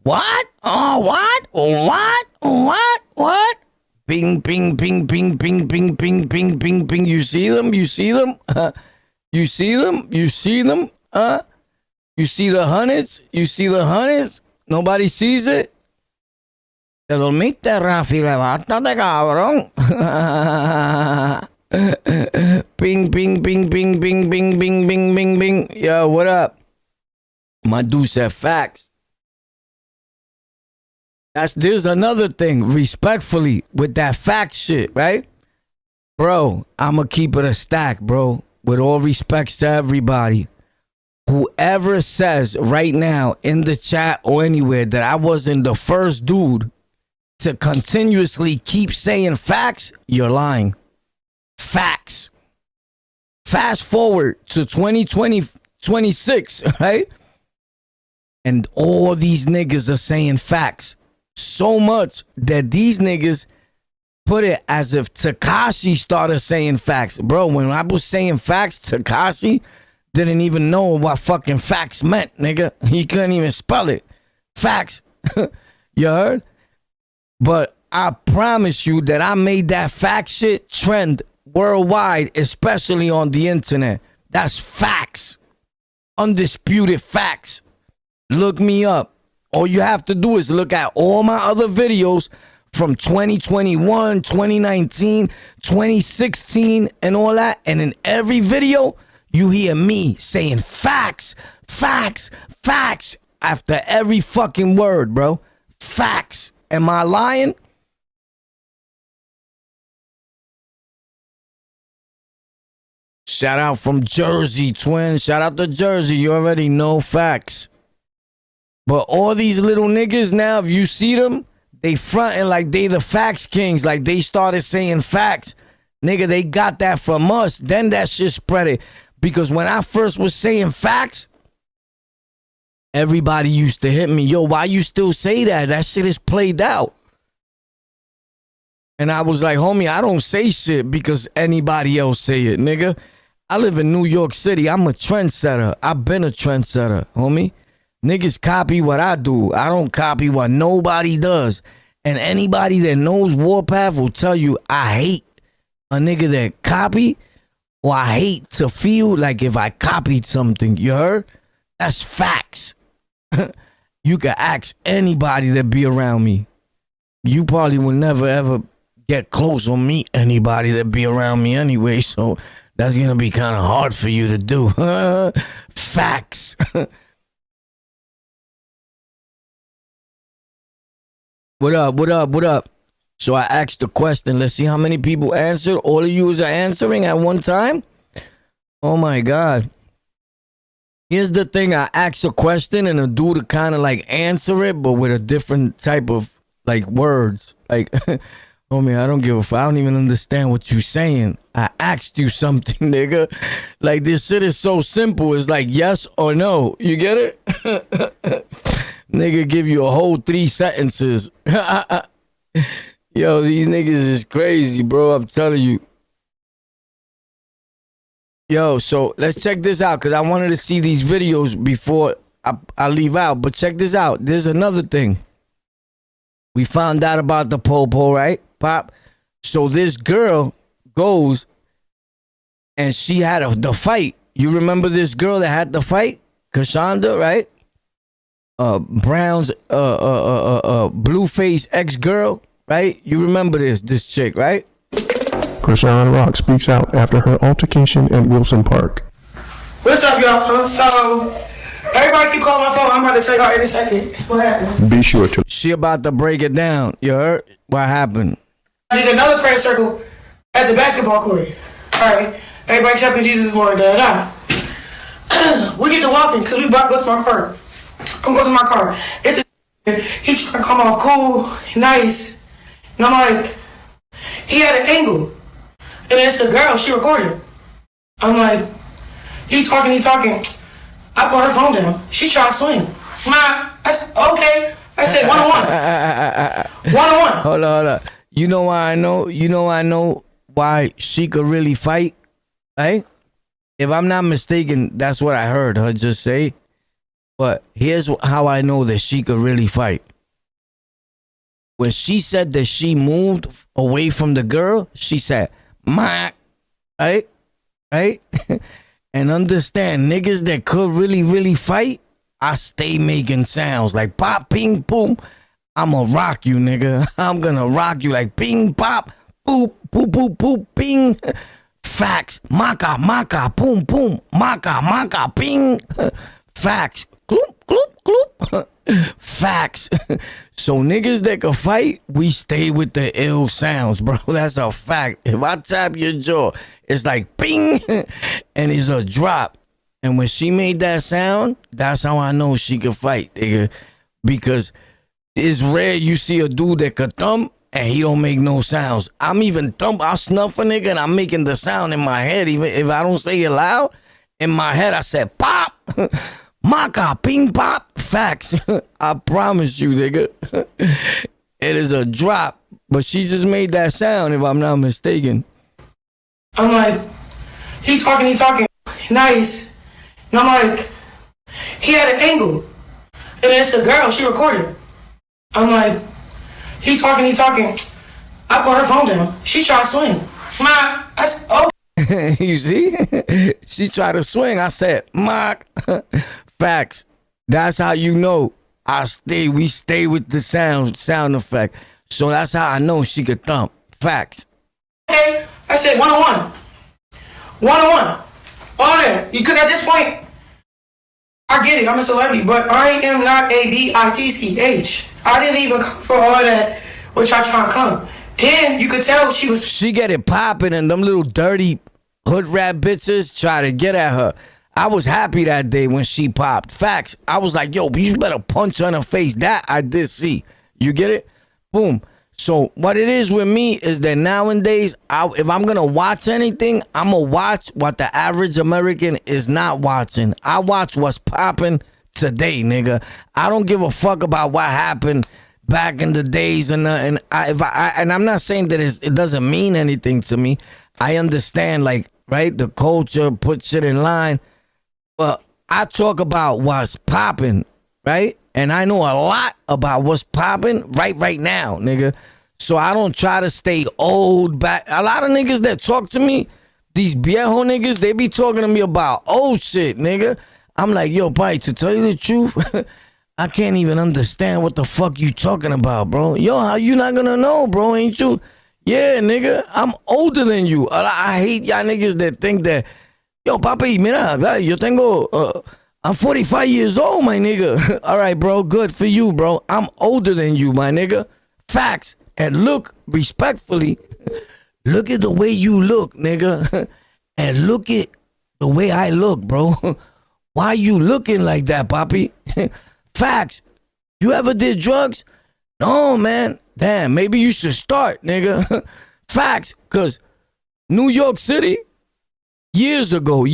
What? Oh, what? What? What? What? Ping, ping, ping, ping, ping, ping, ping, ping, ping, ping. You see them? You see them? You see them? You see them? You see the hundreds? You see the hundreds? Nobody sees it? Te dormiste, Rafi. Levántate, cabrón. Ping, ping, ping, ping, ping, ping, ping, ping, ping, ping. Yo, what up? My dude said facts. There's another thing, respectfully, with that fact shit, right? Bro, I'ma keep it a stack, bro. With all respects to everybody. Whoever says right now in the chat or anywhere that I wasn't the first dude to continuously keep saying facts, you're lying. Facts. Fast forward to 2026, right? And all these niggas are saying facts. So much that these niggas put it as if Tekashi started saying facts. Bro, when I was saying facts, Tekashi didn't even know what fucking facts meant, nigga. He couldn't even spell it. Facts. You heard? But I promise you that I made that fact shit trend worldwide, especially on the internet. That's facts. Undisputed facts. Look me up. All you have to do is look at all my other videos from 2021, 2019, 2016, and all that. And in every video, you hear me saying facts, facts, facts after every fucking word, bro. Facts. Am I lying? Shout out from Jersey, twin. Shout out to Jersey. You already know facts. But all these little niggas now, if you see them, they fronting like they the facts kings. Like they started saying facts. Nigga, they got that from us. Then that shit spread it. Because when I first was saying facts, everybody used to hit me. Yo, why you still say that? That shit is played out. And I was like, homie, I don't say shit because anybody else say it, nigga. I live in New York City. I'm a trendsetter. I've been a trendsetter, homie. Niggas copy what I do. I don't copy what nobody does. And anybody that knows Warpath will tell you I hate a nigga that copy, or I hate to feel like if I copied something. You heard? That's facts. You can ask anybody that be around me. You probably will never ever get close or meet anybody that be around me anyway. So that's going to be kind of hard for you to do. Facts. What up, what up, what up? So I asked the question. Let's see how many people answered. All of you are answering at one time? Oh my God. Here's the thing. I ask a question and a dude to kind of like answer it, but with a different type of like words. Like, homie, I don't give a fuck. I don't even understand what you're saying. I asked you something, nigga. Like, this shit is so simple. It's like yes or no. You get it? Nigga give you a whole 3 sentences. Yo, these niggas is crazy, bro. I'm telling you. Yo, so let's check this out because I wanted to see these videos before I leave out. But check this out. There's another thing. We found out about the popo, right, Pop? So this girl goes and she had the fight. You remember this girl that had the fight? Cassandra, right? Brown's Blueface ex-girl, right? You remember this chick, right? Krishan Rock speaks out after her altercation at Wilson Park. What's up, y'all? So, everybody keep calling my phone. I'm about to tell y'all in a second. What happened? Be sure to. She about to break it down. You heard? What happened? I did another prayer circle at the basketball court. Alright. Everybody accepting Jesus is Lord. We get to walking because we about to go to my car. Come go to my car. It's a he trying to come off cool, nice. And I'm like, he had an angle. And it's the girl, she recorded. I'm like, he talking. I put her phone down. She tried to swing. I said, okay. I said, one-on-one. One-on-one. Hold on. You know why I know? You know I know why she could really fight, right? If I'm not mistaken, that's what I heard her just say. But here's how I know that she could really fight. When she said that she moved away from the girl, she said, "Ma," right? And understand, niggas that could really fight, I stay making sounds like pop, ping, boom. I'ma rock you, nigga. I'm gonna rock you like ping, pop, boop, boop, boop, boop, ping. Facts. Maka, boom, boom. Maka, ping. Facts. Gloop, gloop, gloop. Facts. So niggas that can fight, we stay with the ill sounds, bro. That's a fact. If I tap your jaw, it's like ping, and it's a drop. And when she made that sound, that's how I know she could fight, nigga. Because it's rare you see a dude that could thump and he don't make no sounds. I'm even I'll snuff a nigga and I'm making the sound in my head. Even if I don't say it loud, in my head I said pop, maka, ping, pop. Facts. I promise you, nigga. It is a drop. But she just made that sound, if I'm not mistaken. I'm like, he talking, nice. And I'm like, he had an angle. And it's the girl, she recorded. I'm like, he talking. I put her phone down. She tried to swing. I said, okay. You see? She tried to swing. I said, Mark. Facts. That's how you know we stay with the sound effect. So that's how I know she could thump. Facts. Okay. I said one-on-one. One-on-one. All that. Because at this point, I get it, I'm a celebrity, but I am not a bitch. I didn't even come for all that, which I trying to come. Then you could tell she get it popping, and them little dirty hood rat bitches try to get at her. I was happy that day when she popped. Facts. I was like, yo, you better punch her in her face. That I did see. You get it? Boom. So what it is with me is that nowadays, if I'm going to watch anything, I'm going to watch what the average American is not watching. I watch what's popping today, nigga. I don't give a fuck about what happened back in the days. And I'm not saying that it doesn't mean anything to me. I understand, like, right, the culture, put shit in line. But I talk about what's popping, right? And I know a lot about what's popping right now, nigga. So I don't try to stay old back. A lot of niggas that talk to me, these viejo niggas, they be talking to me about old shit, nigga. I'm like, yo, buddy, to tell you the truth, I can't even understand what the fuck you talking about, bro. Yo, how you not gonna know, bro, ain't you? Yeah, nigga, I'm older than you. I hate y'all niggas that think that, yo, papi, mira, yo tengo... I'm 45 years old, my nigga. All right, bro. Good for you, bro. I'm older than you, my nigga. Facts. And look, respectfully, look at the way you look, nigga. And look at the way I look, bro. Why you looking like that, Papi? Facts. You ever did drugs? No, man. Damn, maybe you should start, nigga. Facts. Because New York City, years ago,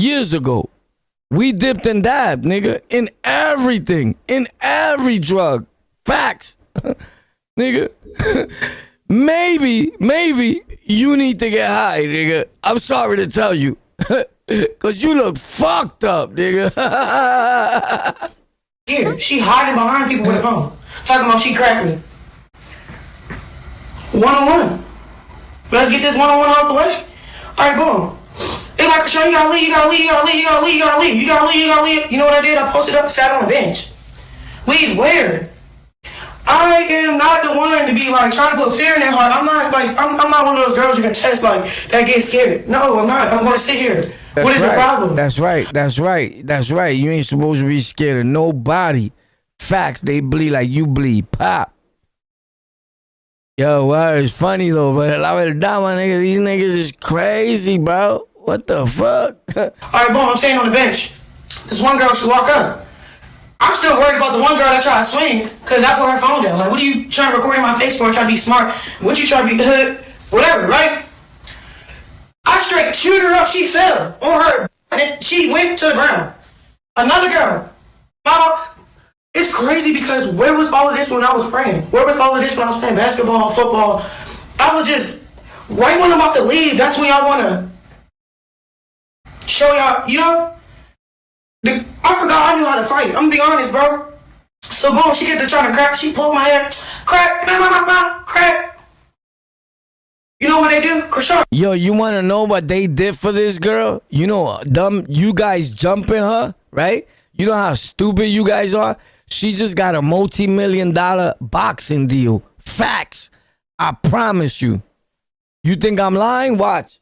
we dipped and dabbed, nigga, in everything, in every drug. Facts. Nigga. Maybe you need to get high, nigga. I'm sorry to tell you. Cause you look fucked up, nigga. Here, she hiding behind people with a phone. Talking about she cracked me. One-on-one. Let's get this one-on-one out the way. Alright, boom. They like, Krishan, you gotta leave. You know what I did? I posted up and sat on the bench. Leave where? I am not the one to be like trying to put fear in their heart. I'm not one of those girls you can test like that get scared. No, I'm not. I'm gonna sit here. What is the problem? That's right. You ain't supposed to be scared of nobody. Facts, they bleed like you bleed. Pop. Yo, well, it's funny though, but la verdad, my nigga, these niggas is crazy, bro. What the fuck? Alright, boom, I'm sitting on the bench. This one girl, she walk up. I'm still worried about the one girl that tried to swing, cause I put her phone down. Like, what are you trying to record in my face for? Try to be smart. What you trying to be whatever, right? I straight chewed her up. She fell on her, and she went to the ground. Another girl, mama. It's crazy because where was all of this when I was praying? Where was all of this when I was playing basketball, football? I was just right when I'm about to leave. That's when y'all wanna show y'all, you know. I forgot I knew how to fight. I'm gonna be honest, bro. So boom, she get to trying to crack. She pulled my hair. Crack, crack. You know what they do? Krishan. Yo, you wanna know what they did for this girl? You know, you guys jumping her, right? You know how stupid you guys are? She just got a multi-million-dollar boxing deal. Facts. I promise you. You think I'm lying? Watch.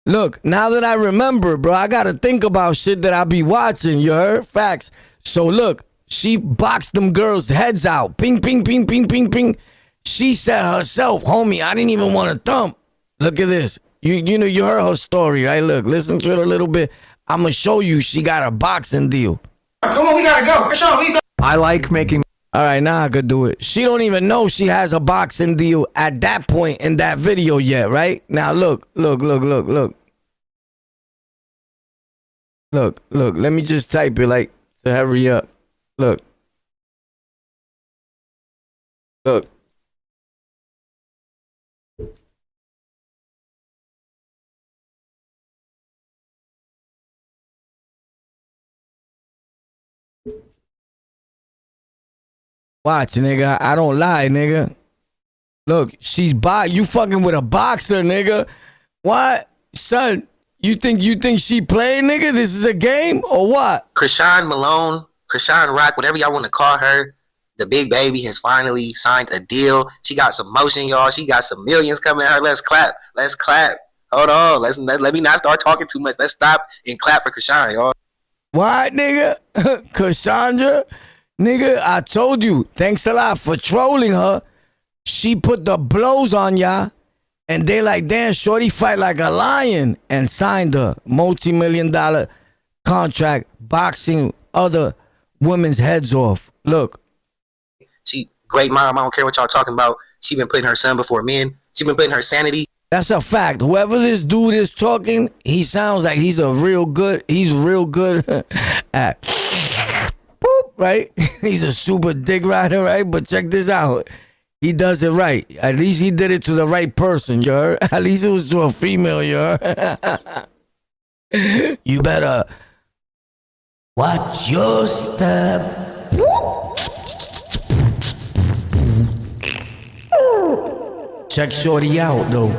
Look, now that I remember, bro, I gotta think about shit that I be watching, you heard? Facts. So look, she boxed them girls' heads out. Ping, ping, ping, ping, ping, ping. She said herself, homie, I didn't even want to thump. Look at this. You know, you heard her story, right? Look, listen to it a little bit. I'm gonna show you she got a boxing deal. Come on, we gotta go. Krishan, we go. I like making. All right, now I could do it. She don't even know she has a boxing deal at that point in that video yet, right? Now look. Look, let me just type it like to hurry up. Look. Watch, nigga. I don't lie, nigga. Look, she's you fucking with a boxer, nigga. What? Son, you think she playing, nigga? This is a game or what? Krishan Malone, Krishan Rock, whatever y'all want to call her, the big baby has finally signed a deal. She got some motion, y'all. She got some millions coming at her. Let's clap. Hold on. Let me not start talking too much. Let's stop and clap for Krishan, y'all. What, nigga? Cassandra? Nigga, I told you. Thanks a lot for trolling her. She put the blows on y'all. And they like, damn, shorty fight like a lion. And signed a multi-million-dollar contract boxing other women's heads off. Look. She great mom. I don't care what y'all talking about. She been putting her son before men. She been putting her sanity. That's a fact. Whoever this dude is talking, he sounds like he's real good at boop, right? He's a super dick rider, right? But check this out. He does it right. At least he did it to the right person, you heard? At least it was to a female, you heard? You better watch your step. Check shorty out, though.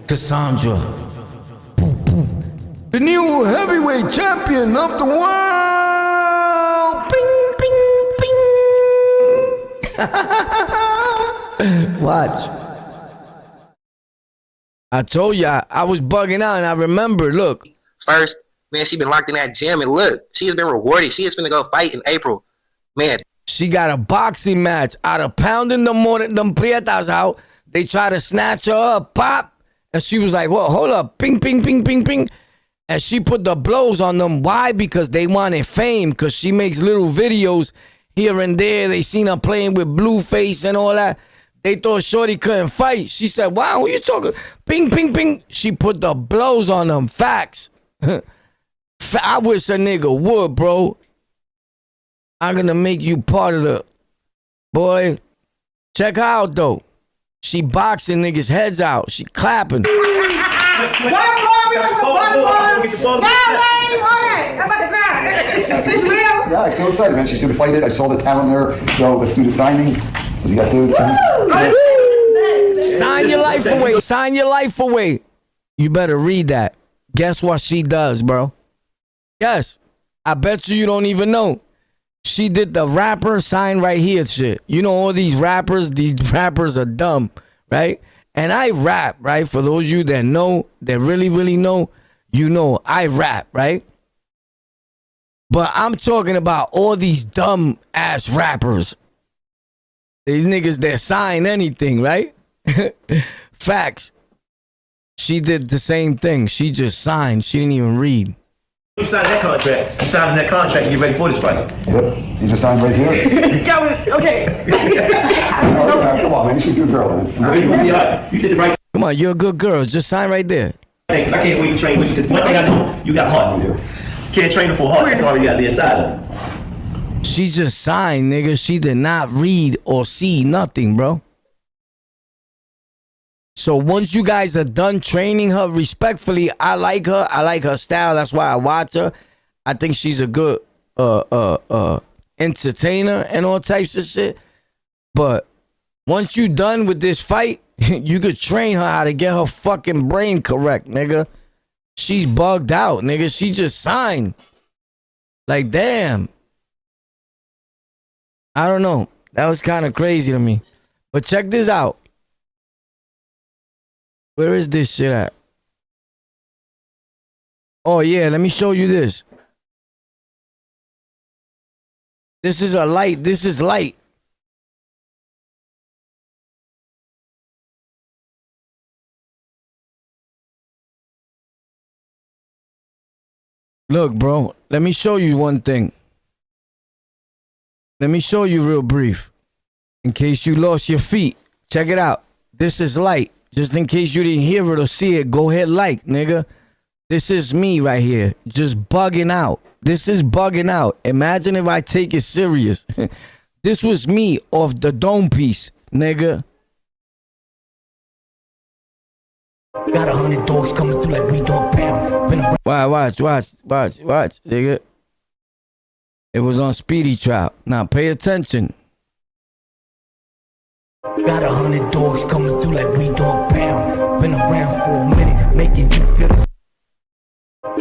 Cassandra. The new heavyweight champion of the world. Bing, bing, bing. Watch. I told ya, I was bugging out and I remember, look. First, man, she been locked in that gym and look, she has been rewarded. She is gonna go fight in April. Man. She got a boxing match out of pounding them prietas out. They try to snatch her up, pop. And she was like, well, hold up, ping, ping, ping, ping, ping. And she put the blows on them. Why? Because they wanted fame. Because she makes little videos here and there. They seen her playing with Blueface and all that. They thought Shorty couldn't fight. She said, wow, what you talking? Ping, ping, ping. She put the blows on them. Facts. I wish a nigga would, bro. I'm going to make you part of the... Boy, check her out, though. She boxing niggas' heads out. She clapping. Yeah, I'm so excited, man. She's gonna fight it. I saw the talent there. So let's do the signing. You got to sign your life away. Sign your life away. You better read that. Guess what she does, bro? Yes. I bet you don't even know. She did the rapper sign right here shit. You know all these rappers are dumb, right? And I rap, right? For those of you that know, that really, really know, you know I rap, right? But I'm talking about all these dumb ass rappers. These niggas that sign anything, right? Facts. She did the same thing. She just signed. She didn't even read. You signed that contract. You signed that contract and get ready for this fight. Yep. You just signed right here. Okay. Come on, man. You're a good girl, man. You did the right. Come on, you're a good girl. Just sign right there. I can't wait to train with you because one thing I know, you got heart. Can't train her for heart. That's already got the inside of it. She just signed, nigga. She did not read or see nothing, bro. So once you guys are done training her respectfully, I like her. I like her style. That's why I watch her. I think she's a good entertainer and all types of shit. But once you done with this fight, you could train her how to get her fucking brain correct, nigga. She's bugged out, nigga. She just signed. Like, damn. I don't know. That was kind of crazy to me. But check this out. Where is this shit at? Oh, yeah. Let me show you this. This is a light. This is light. Look, bro. Let me show you one thing. Let me show you real brief. In case you lost your feet. Check it out. This is light. Just in case you didn't hear it or see it, go ahead like, nigga. This is me right here. Just bugging out. This is bugging out. Imagine if I take it serious. This was me off the dome piece, nigga. Got 100 dogs coming through like we dog pound. Watch, nigga. It was on Speedy Trap. Now pay attention. Got 100 dogs coming through like we dog pound. Been around for a minute, making you feel this.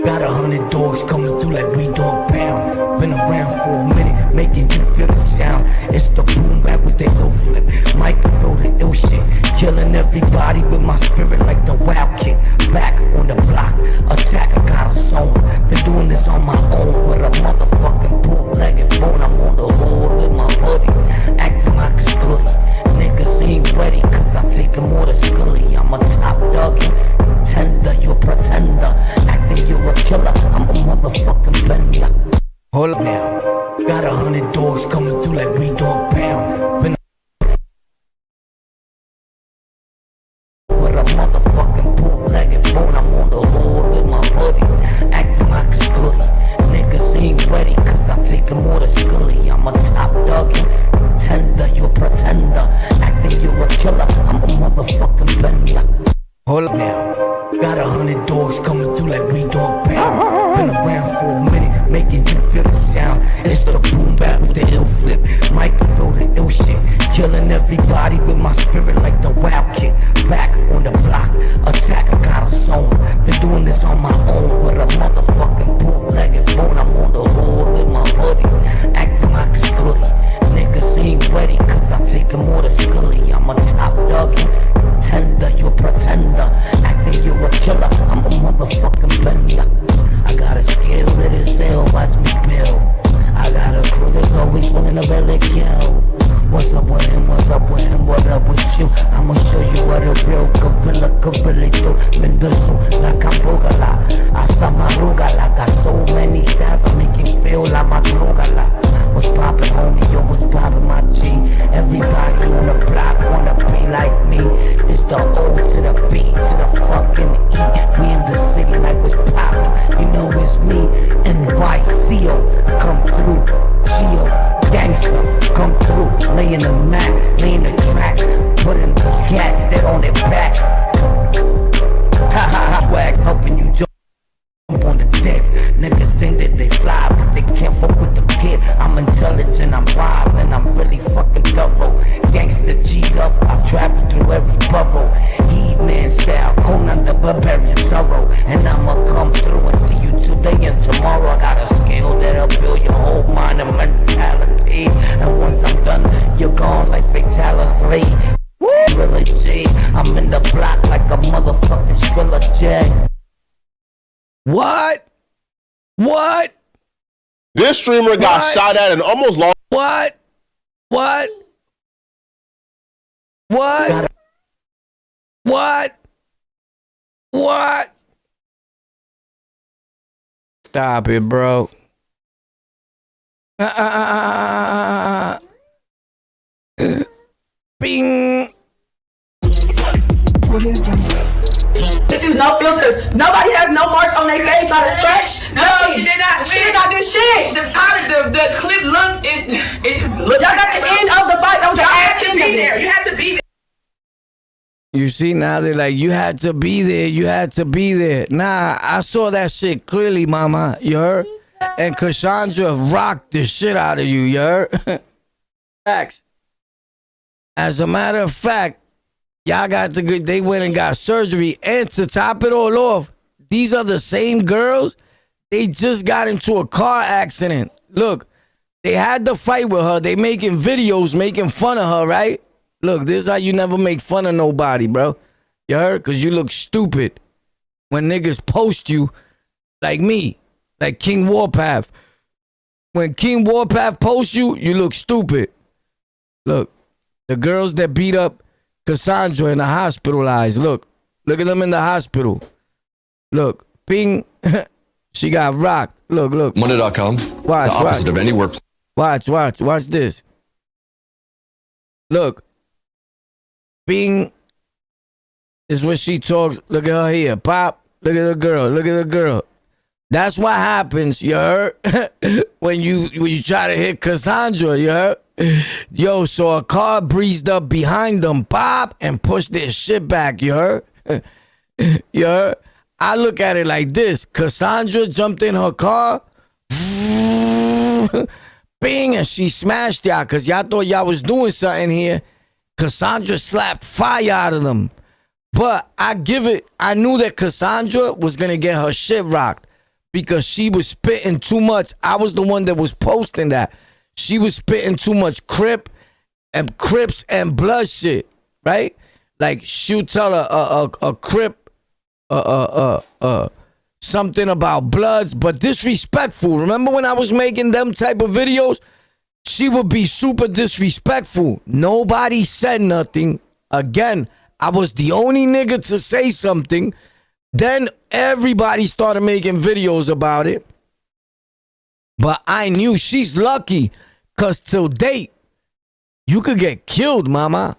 Got 100 dogs coming through like we dog pound. Been around for a minute, making you feel the sound. It's the boom back with the ill flip. Microphone the ill shit. Killing everybody with my spirit like the wild kid. Back on the block, attack, I got a zone. Been doing this on my own with a motherfucking bootlegged phone. I'm on the road with my hoodie, acting like it's goody. Niggas ain't ready cause I take them all to Scully. I'm a top dog and tender, you a pretender. Acting you're a killer, I'm a motherfucking bender. Hold up now. Got 100 dogs coming through like we dog pound. Been with a motherfucking bootlegged phone. I'm on the road with my hoodie, acting like it's goody. Niggas ain't ready cause I take them all to Scully. I'm a top dog and tender, you a pretender. Acting you're a killer, I'm a motherfucking bender. Hold up now. Got 100 dogs coming through like we dog pound. Been around for a minute, making you feel the sound. It's the boom back with the ill flip. Microphone the ill shit. Killing everybody with my spirit like the wild kid. Back on the block, attack, I got a zone. Been doing this on my own with a motherfucking bootlegged phone. I'm on the road with my hoodie, acting like it's goody. Niggas ain't ready cause I take them all to Scully. I'm a top dog and tender, you a pretender. Acting you're a killer, I'm a motherfucking bender. I got a skill that is ill, watch me build. I got a crew that's always willing to really kill. What's up with him, what's up with him, what up with you? I'ma show you what a real gorilla could really do. Mendoza, like I'm Bogala. I saw my What? This streamer got shot at and almost lost. What? What? What? What? What? Stop it, bro. Bing. This is no filters. Nobody has no marks on their face, not a scratch. No, she did not. She did not do shit. The clip looked. It just looked. Y'all got the end of the fight. That was the ass to end be of there. it. You had to be there. You see, now they're like, you had to be there. You had to be there. Nah, I saw that shit clearly, mama. You heard? And Cassandra rocked the shit out of you. You heard? Facts. As a matter of fact, y'all got the good. They went and got surgery. And to top it all off, these are the same girls. They just got into a car accident. Look, they had to fight with her. They making videos, making fun of her, right? Look, this is how you never make fun of nobody, bro. You heard? Because you look stupid when niggas post you like me, like King Warpath. When King Warpath posts you, you look stupid. Look, the girls that beat up Cassandra in the hospitalized. Look at them in the hospital. Look, Ping, she got rocked. Look. ONTHELOCKOUT. Watch, The opposite of any workplace. Watch this. Look. Ping is when she talks. Look at her here. Pop. Look at the girl. That's what happens, you heard? when you try to hit Cassandra, you heard? Yo, so a car breezed up behind them, pop, and pushed their shit back, you heard? You heard? I look at it like this. Cassandra jumped in her car, bing, and she smashed y'all because y'all thought y'all was doing something here. Cassandra slapped fire out of them. But I knew that Cassandra was going to get her shit rocked because she was spitting too much. I was the one that was posting that. She was spitting too much Crips and blood shit, right? Like she'll tell a Crip something about bloods, but disrespectful. Remember when I was making them type of videos? She would be super disrespectful. Nobody said nothing. Again, I was the only nigga to say something. Then everybody started making videos about it. But I knew she's lucky because till date, you could get killed, mama.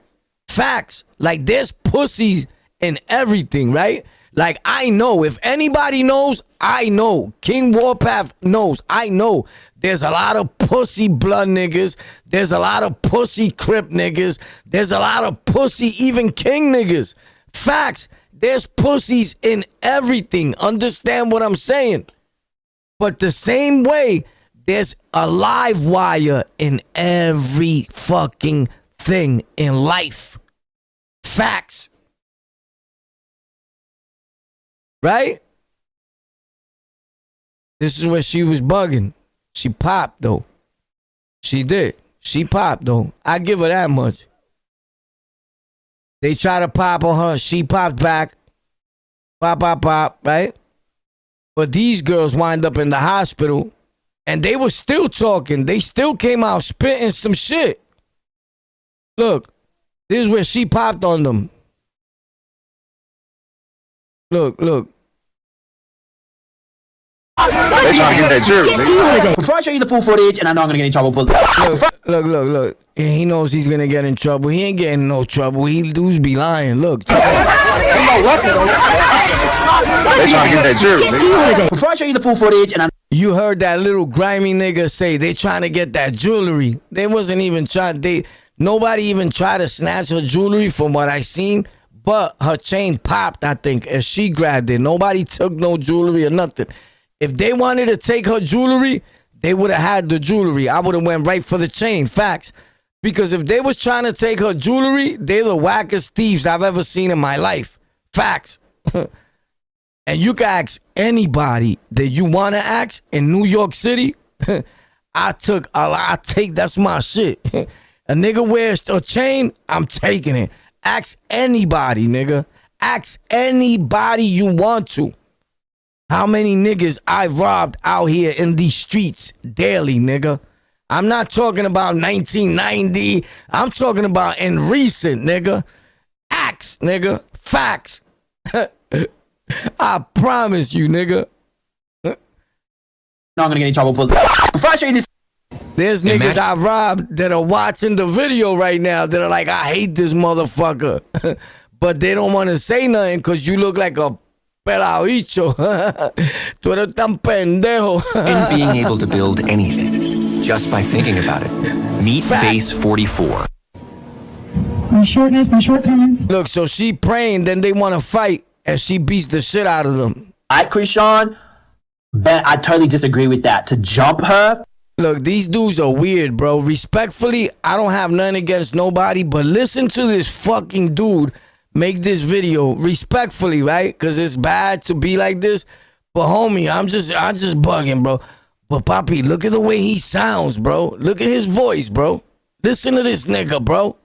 Facts. Like there's pussies in everything, right? Like I know. If anybody knows, I know. King Warpath knows. I know. There's a lot of pussy blood niggas. There's a lot of pussy Crip niggas. There's a lot of pussy even King niggas. Facts. There's pussies in everything. Understand what I'm saying? But the same way, there's a live wire in every fucking thing in life. Facts. Right? This is where she was bugging. She popped, though. She did. She popped, though. I give her that much. They try to pop on her. She popped back. Pop, right? But these girls wind up in the hospital, and they were still talking. They still came out spitting some shit. Look, this is where she popped on them. Look. They trying to get that jury. Before I show you the full footage, and I know I'm gonna get in trouble for. Look. He knows he's gonna get in trouble. He ain't getting in no trouble. He dudes be lying. Look. They trying to get that jury. Before I show you the full footage, and you heard that little grimy nigga say they trying to get that jewelry. They wasn't even trying. Nobody even tried to snatch her jewelry from what I seen. But her chain popped, I think, as she grabbed it. Nobody took no jewelry or nothing. If they wanted to take her jewelry, they would have had the jewelry. I would have went right for the chain. Facts. Because if they was trying to take her jewelry, they're the wackest thieves I've ever seen in my life. Facts. And you can ask anybody that you want to ask in New York City. I take, that's my shit. A nigga wears a chain, I'm taking it. Ask anybody, nigga. Ask anybody you want to. How many niggas I robbed out here in these streets daily, nigga? I'm not talking about 1990. I'm talking about in recent, nigga. Acts, nigga. Facts. I promise you, nigga. No, I'm gonna get in trouble for. Before I show you this. There's niggas I robbed that are watching the video right now that are like, I hate this motherfucker. But they don't want to say nothing because you look like a peladicho. Tú eres tan pendejo. In being able to build anything just by thinking about it. Meet Base 44. My shortness, my shortcomings. Look, so she praying, then they want to fight, and she beats the shit out of them. Krishan, but I totally disagree with that. To jump her. Look, these dudes are weird, bro. Respectfully, I don't have nothing against nobody, but listen to this fucking dude make this video. Respectfully, right? Because it's bad to be like this. But homie, I'm just bugging, bro. But Papi, look at the way he sounds, bro. Look at his voice, bro. Listen to this nigga, bro.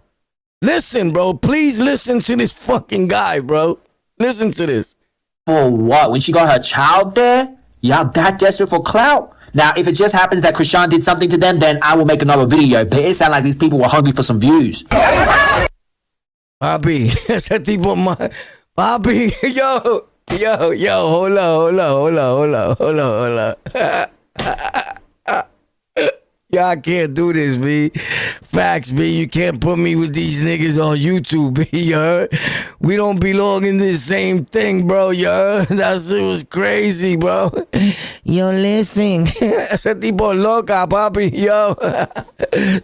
Listen, bro. Please listen to this fucking guy, bro. Listen to this. For what? When she got her child there? Y'all that desperate for clout? Now, if it just happens that Krishan did something to them, then I will make another video. But it sounds like these people were hungry for some views. Papi, ese tipo más. Papi, yo, hold up. Yo, I can't do this, B. Facts, B. You can't put me with these niggas on YouTube, B. You heard? We don't belong in this same thing, bro. You heard? That shit was crazy, bro. Yo, listen. Ese tipo loca, papi. Yo.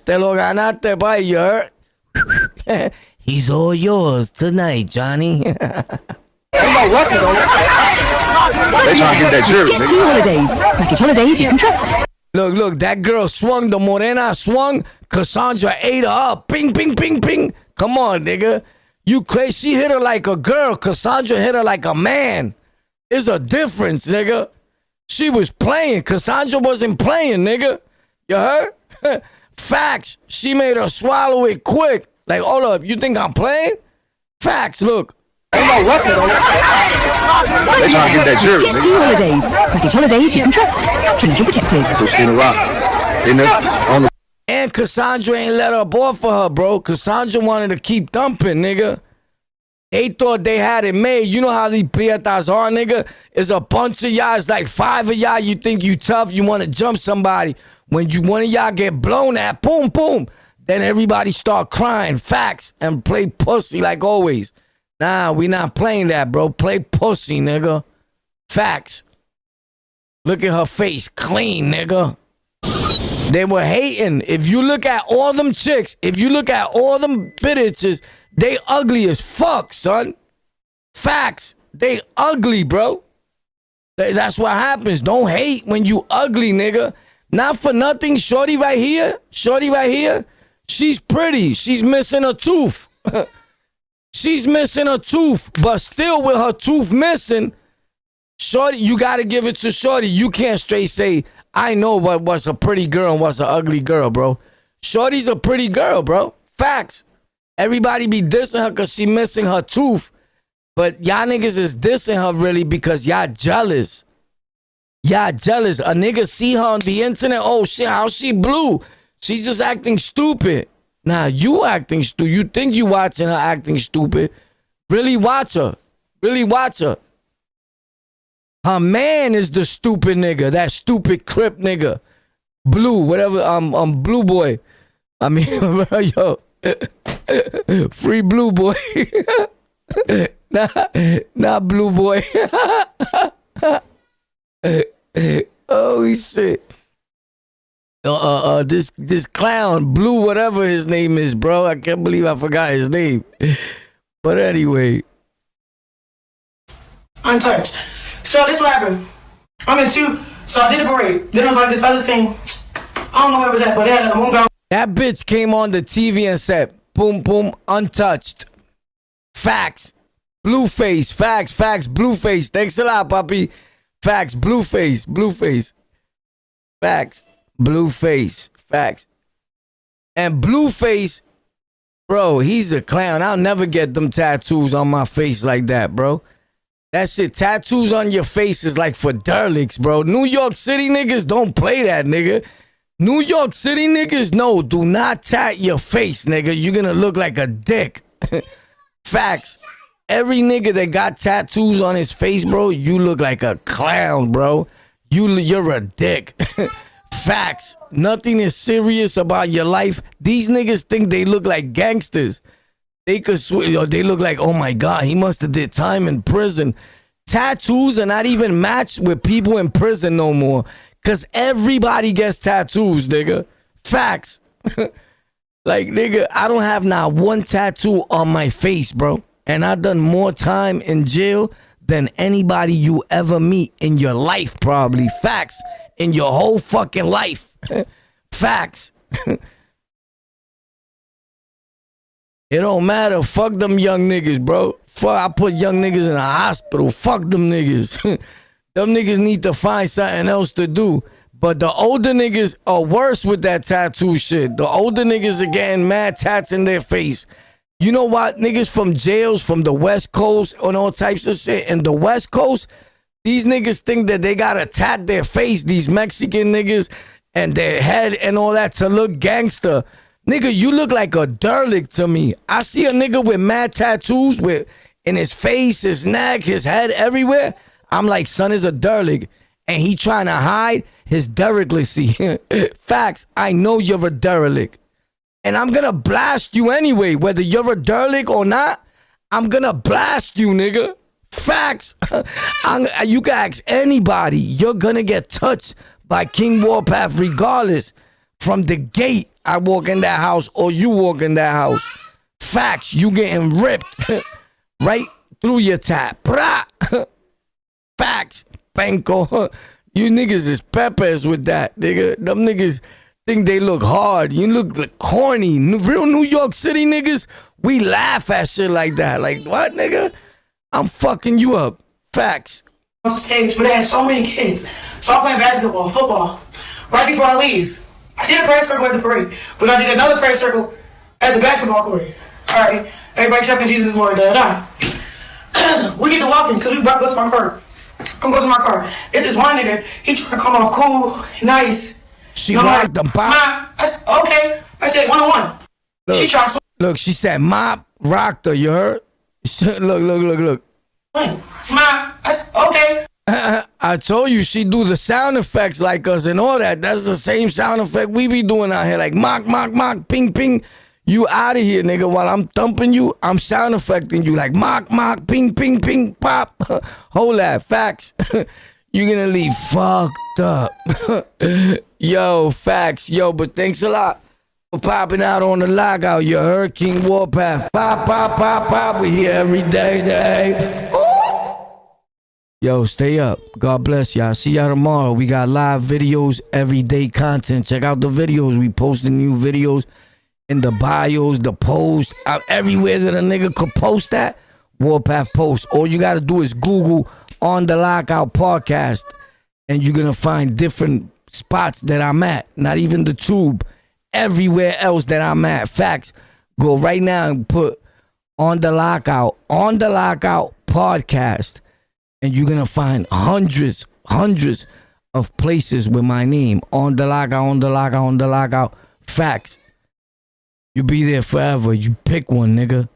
Te lo ganaste, pa. You heard? He's all yours tonight, Johnny. They trying to get that jury. Jet 2 holidays. Package holidays you can trust. Look, that girl swung, the morena swung, Cassandra ate her up. Ping, ping, ping, ping. Come on, nigga. You crazy. She hit her like a girl. Cassandra hit her like a man. There's a difference, nigga. She was playing. Cassandra wasn't playing, nigga. You heard? Facts. She made her swallow it quick. Like, hold up, you think I'm playing? Facts, look. They trying to get that jury. Jet 2 holidays. Package holidays you can trust. Trinity protected. Christina Rock. And Cassandra ain't let up off for her, bro. Cassandra wanted to keep thumping, nigga. They thought they had it made. You know how these prietas are, nigga? It's a bunch of y'all. It's like 5 of y'all. You think you tough. You want to jump somebody. When one of y'all get blown at, boom, boom. Then everybody start crying. Facts. And play pussy like always. Nah, we not playing that, bro. Play pussy, nigga. Facts. Look at her face. Clean, nigga. They were hating. If you look at all them chicks, if you look at all them bitches, they ugly as fuck, son. Facts. They ugly, bro. That's what happens. Don't hate when you ugly, nigga. Not for nothing. Shorty right here. She's pretty. She's missing a tooth. She's missing a tooth, but still with her tooth missing, Shorty, you got to give it to Shorty. You can't straight say, I know what's a pretty girl and what's an ugly girl, bro. Shorty's a pretty girl, bro. Facts. Everybody be dissing her because she missing her tooth, but y'all niggas is dissing her really because y'all jealous. Y'all jealous. A nigga see her on the internet, oh shit, how she blue? She's just acting stupid. Nah, you acting stupid. You think you watching her acting stupid. Really watch her. Really watch her. Her man is the stupid nigga. That stupid Crip nigga. Blue, whatever, Blue Boy. I mean, yo. Free Blue Boy. Not Blue Boy. Oh, shit. This clown, Blue, whatever his name is, bro. I can't believe I forgot his name. But anyway. Untouched. So this what happened. I'm in 2, so I did the parade. Then it was like this other thing. I don't know where it was at, but they had a moon. That bitch came on the TV and said, boom, boom, untouched. Facts. Blueface. Facts. Blueface. Thanks a lot, papi. Facts. Blueface. Facts. Blueface. Facts. And Blueface, bro, he's a clown. I'll never get them tattoos on my face like that, bro. That shit, tattoos on your face is like for derlicks, bro. New York City niggas don't play that, nigga. New York City niggas, no, do not tat your face, nigga. You're gonna look like a dick. Facts. Every nigga that got tattoos on his face, bro, you look like a clown, bro. You're a dick. Facts. Nothing is serious about your life. These niggas think they look like gangsters. They could they look like, oh my God, he must have did time in prison. Tattoos are not even matched with people in prison no more. Cause everybody gets tattoos, nigga. Facts. Like, nigga, I don't have not one tattoo on my face, bro. And I've done more time in jail than anybody you ever meet in your life, probably. Facts. In your whole fucking life. Facts. It don't matter. Fuck them young niggas, bro. Fuck, I put young niggas in a hospital. Fuck them niggas. Them niggas need to find something else to do. But the older niggas are worse with that tattoo shit. The older niggas are getting mad tats in their face. You know what? Niggas from jails, from the West Coast, and all types of shit. And the West Coast, these niggas think that they gotta tat their face, these Mexican niggas, and their head and all that to look gangster. Nigga, you look like a derelict to me. I see a nigga with mad tattoos in his face, his neck, his head, everywhere. I'm like, son is a derelict. And he trying to hide his derelictcy. Facts, I know you're a derelict. And I'm gonna blast you anyway, whether you're a derelict or not. I'm gonna blast you, nigga. Facts. You can ask anybody. You're gonna get touched by King Warpath regardless. From the gate, I walk in that house or you walk in that house. Facts, you getting ripped right through your tap. Facts, Benko. You niggas is peppers with that, nigga. Them niggas think they look hard. You look like corny. Real New York City niggas, we laugh at shit like that. Like, what, nigga? I'm fucking you up. Facts. On the stage, but they had so many kids. So I'm playing basketball, football. Right before I leave, I did a prayer circle at the parade, but I did another prayer circle at the basketball court. All right, everybody accepting Jesus is Lord. We get to walking because we about to go to my car. Come go to my car. It's this one nigga. He trying to come off cool, nice. She rocked the pop. Okay. I said 1-on-1. She tried to. Look, she said mop rocked her. You heard? Look. Okay. I told you she do the sound effects like us and all that. That's the same sound effect we be doing out here. Like mock, ping, ping. You out of here, nigga. While I'm thumping you, I'm sound effecting you. Like mock, ping, ping, ping, pop. Hold that. Facts. You're gonna leave fucked up. Yo, facts. Yo, but thanks a lot for popping out on the lockout. You heard King Warpath. Pop. We here every day. Yo, stay up. God bless y'all. See y'all tomorrow. We got live videos, everyday content. Check out the videos. We posting new videos in the bios, the post, out everywhere that a nigga could post that. Warpath post. All you gotta do is Google On The Lockout Podcast, and you're gonna find different spots that I'm at. Not even the tube. Everywhere else that I'm at. Facts. Go right now and put On The Lockout Podcast. And you're going to find hundreds of places with my name. On the lockout. Facts. You'll be there forever. You pick one, nigga.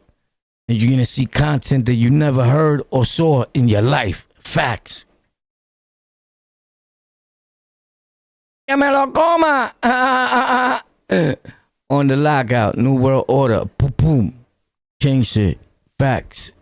And you're going to see content that you never heard or saw in your life. Facts. Ya me lo coma. On the lockout. New World Order. Boom. King shit. Facts.